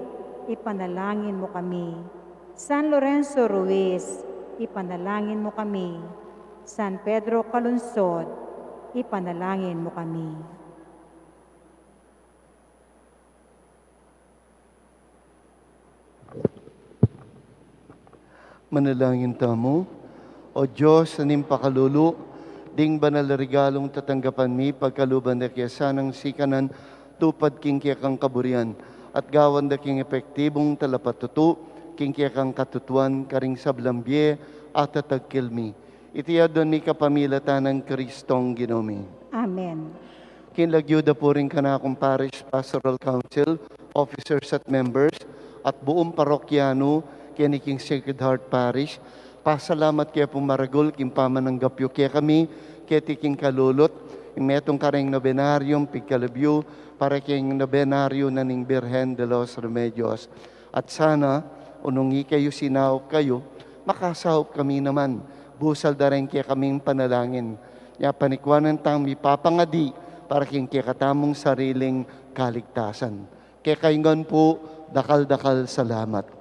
ipanalangin mo kami. San Lorenzo Ruiz, ipanalangin mo kami. San Pedro Calunsod, ipanalangin mo kami. Manalangin tamo. O Diyos, aning pakalulu, ding banal na regalong tatanggapan mi, pagkaluban na kiyasa ng sikanan, tupad king kiyakang kaburian, at gawan da king epektibong talapatutu, king kiyakang katutuan, karing sablambye, at tatagkilmi. Itiyadon ni kapamilatan ng Kristong Ginomi. Amen. Kinlagyuda po rin ka na akong Parish Pastoral Council, officers at members, at buong parokyano, kaya ni King Sacred Heart Parish. Pasalamat kaya po maragol, king pamananggapyo kaya kami, kaya tiking kalulot, imetong kareng nobenaryong pigkalabyo, para kayong nobenaryo na ning Birhen de los Remedios. At sana, unungi kayo, sinahop kayo, makasahop kami naman. Busal da rin kaya kaming panalangin. Ya panikwanan tang mipapangadi, para kayong kaya katamong sariling kaligtasan. Kaya kayo po, dakal-dakal salamat.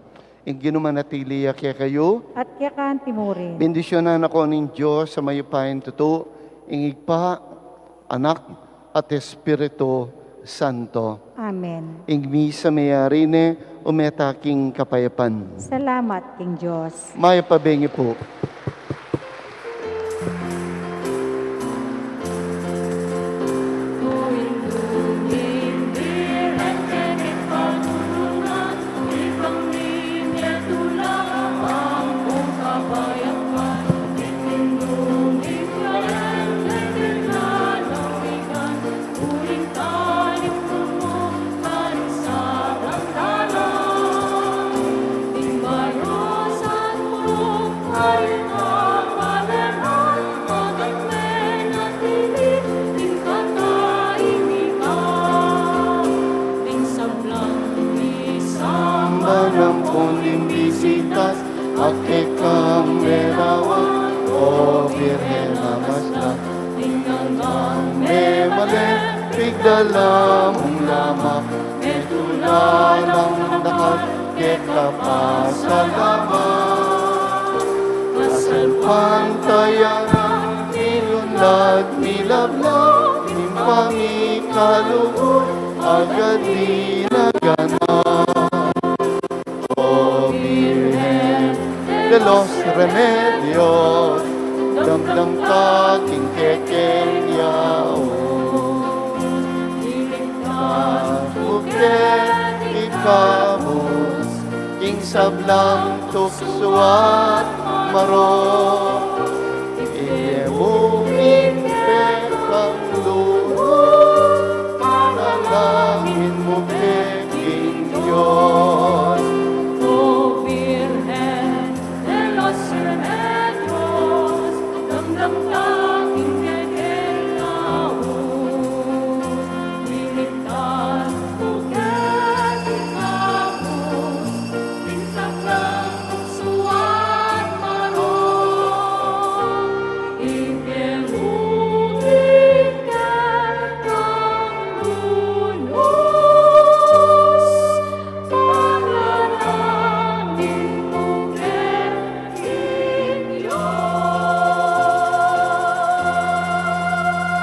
Ing ginumanatili kaya kayo, At kaya kaan timurin. bendisyonan ako ng Diyos sa mayupain tuto, ingig pa, anak, at Espiritu Santo. Amen. Ing misa mayarine, umetaking kapayapan. Salamat, King Diyos. Maya pabengi po. dala mong lama, metula ng dakal, keka pa salamat. Kasalpantayan ang ilunad, milablaw, impami kalugod, agad dinaganan. O Virgen de los Remedios, damdam ka king kekengyaon. Iligtas buket ikamus, king sablang tuksuat maro. Ilemungin pekang lunod, panalangin mo peking Diyos. O Virgen de los Remedios, damdam tanging kekengyaon. Iligtas buket ikamus, minsan lang tuksuan maro. Ikelugin kang lunos, panalangin mo peking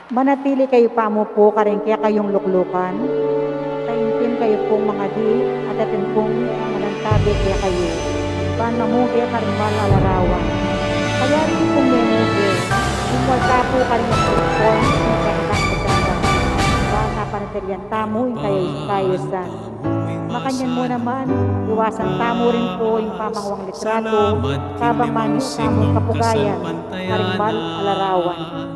Manatili kayo pamupo karing kaya kayong luklukan. Taimtim kayo pong mga di at atin pong manantabi kaya kayo. Panamugi karing malalarawan. Kaya rin pong memugi. Ikwalta po karing magpapon ng kakitang magandang. Baka panatilyan tamo yung kayo sa. Makanyan mo naman, iwasan tamo rin po yung pamangwang litrato, habang man yung tamong kapugayan, karing malalarawan.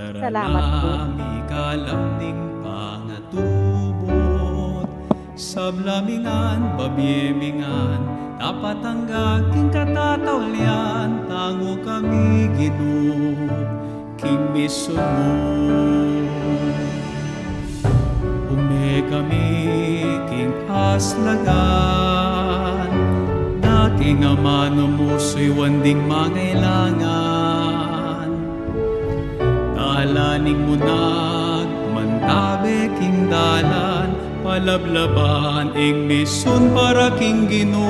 Salamat po. Daralami kalamning pangatubot, sablamingan, babyemingan, tapat ang gaking katatawlian, tango kami Ginoo, king mission mo. Ume kami king aslagan, naking amano mo so'y wanding mangailangan. Alaning mo nagmantabe king dalan, palablaban ing misyon para king Ginoo.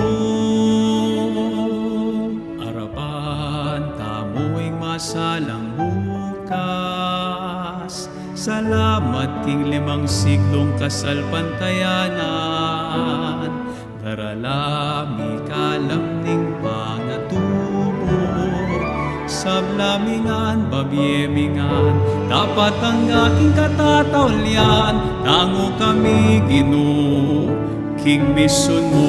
Arapan tamuing masalang bukas, salamat king 5 siglong kasalpantayanan. Daralami kalamning pangatubot, sablamingan, babyemingan, dapat ang aking katatawlian, tango kami Ginoo, king mission mo.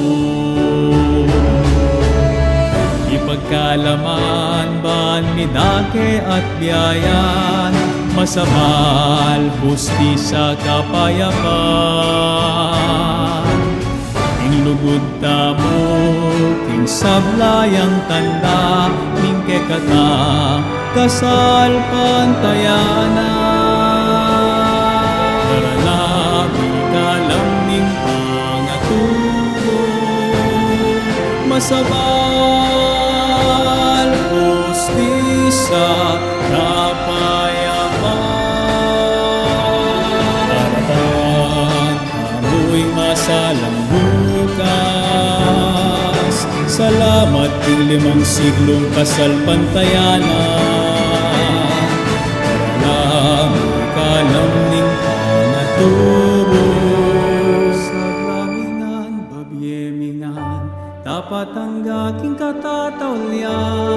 Ipagkalaman, ban midake at biyayan, masabal, hustisya, kapayapan. King lugod tamo, king sablayang tanda, ning kekata, kasal pantayanan. Daralami kalamning pangatubot, masabal, hustisya, kapayapan. Harapan, amoy masalang bukas, salamat king 5 siglong kasalpantayanan. Daralami kalamning pangatubot, sablamingan, babyemingan, tapat ang aking katatawlian.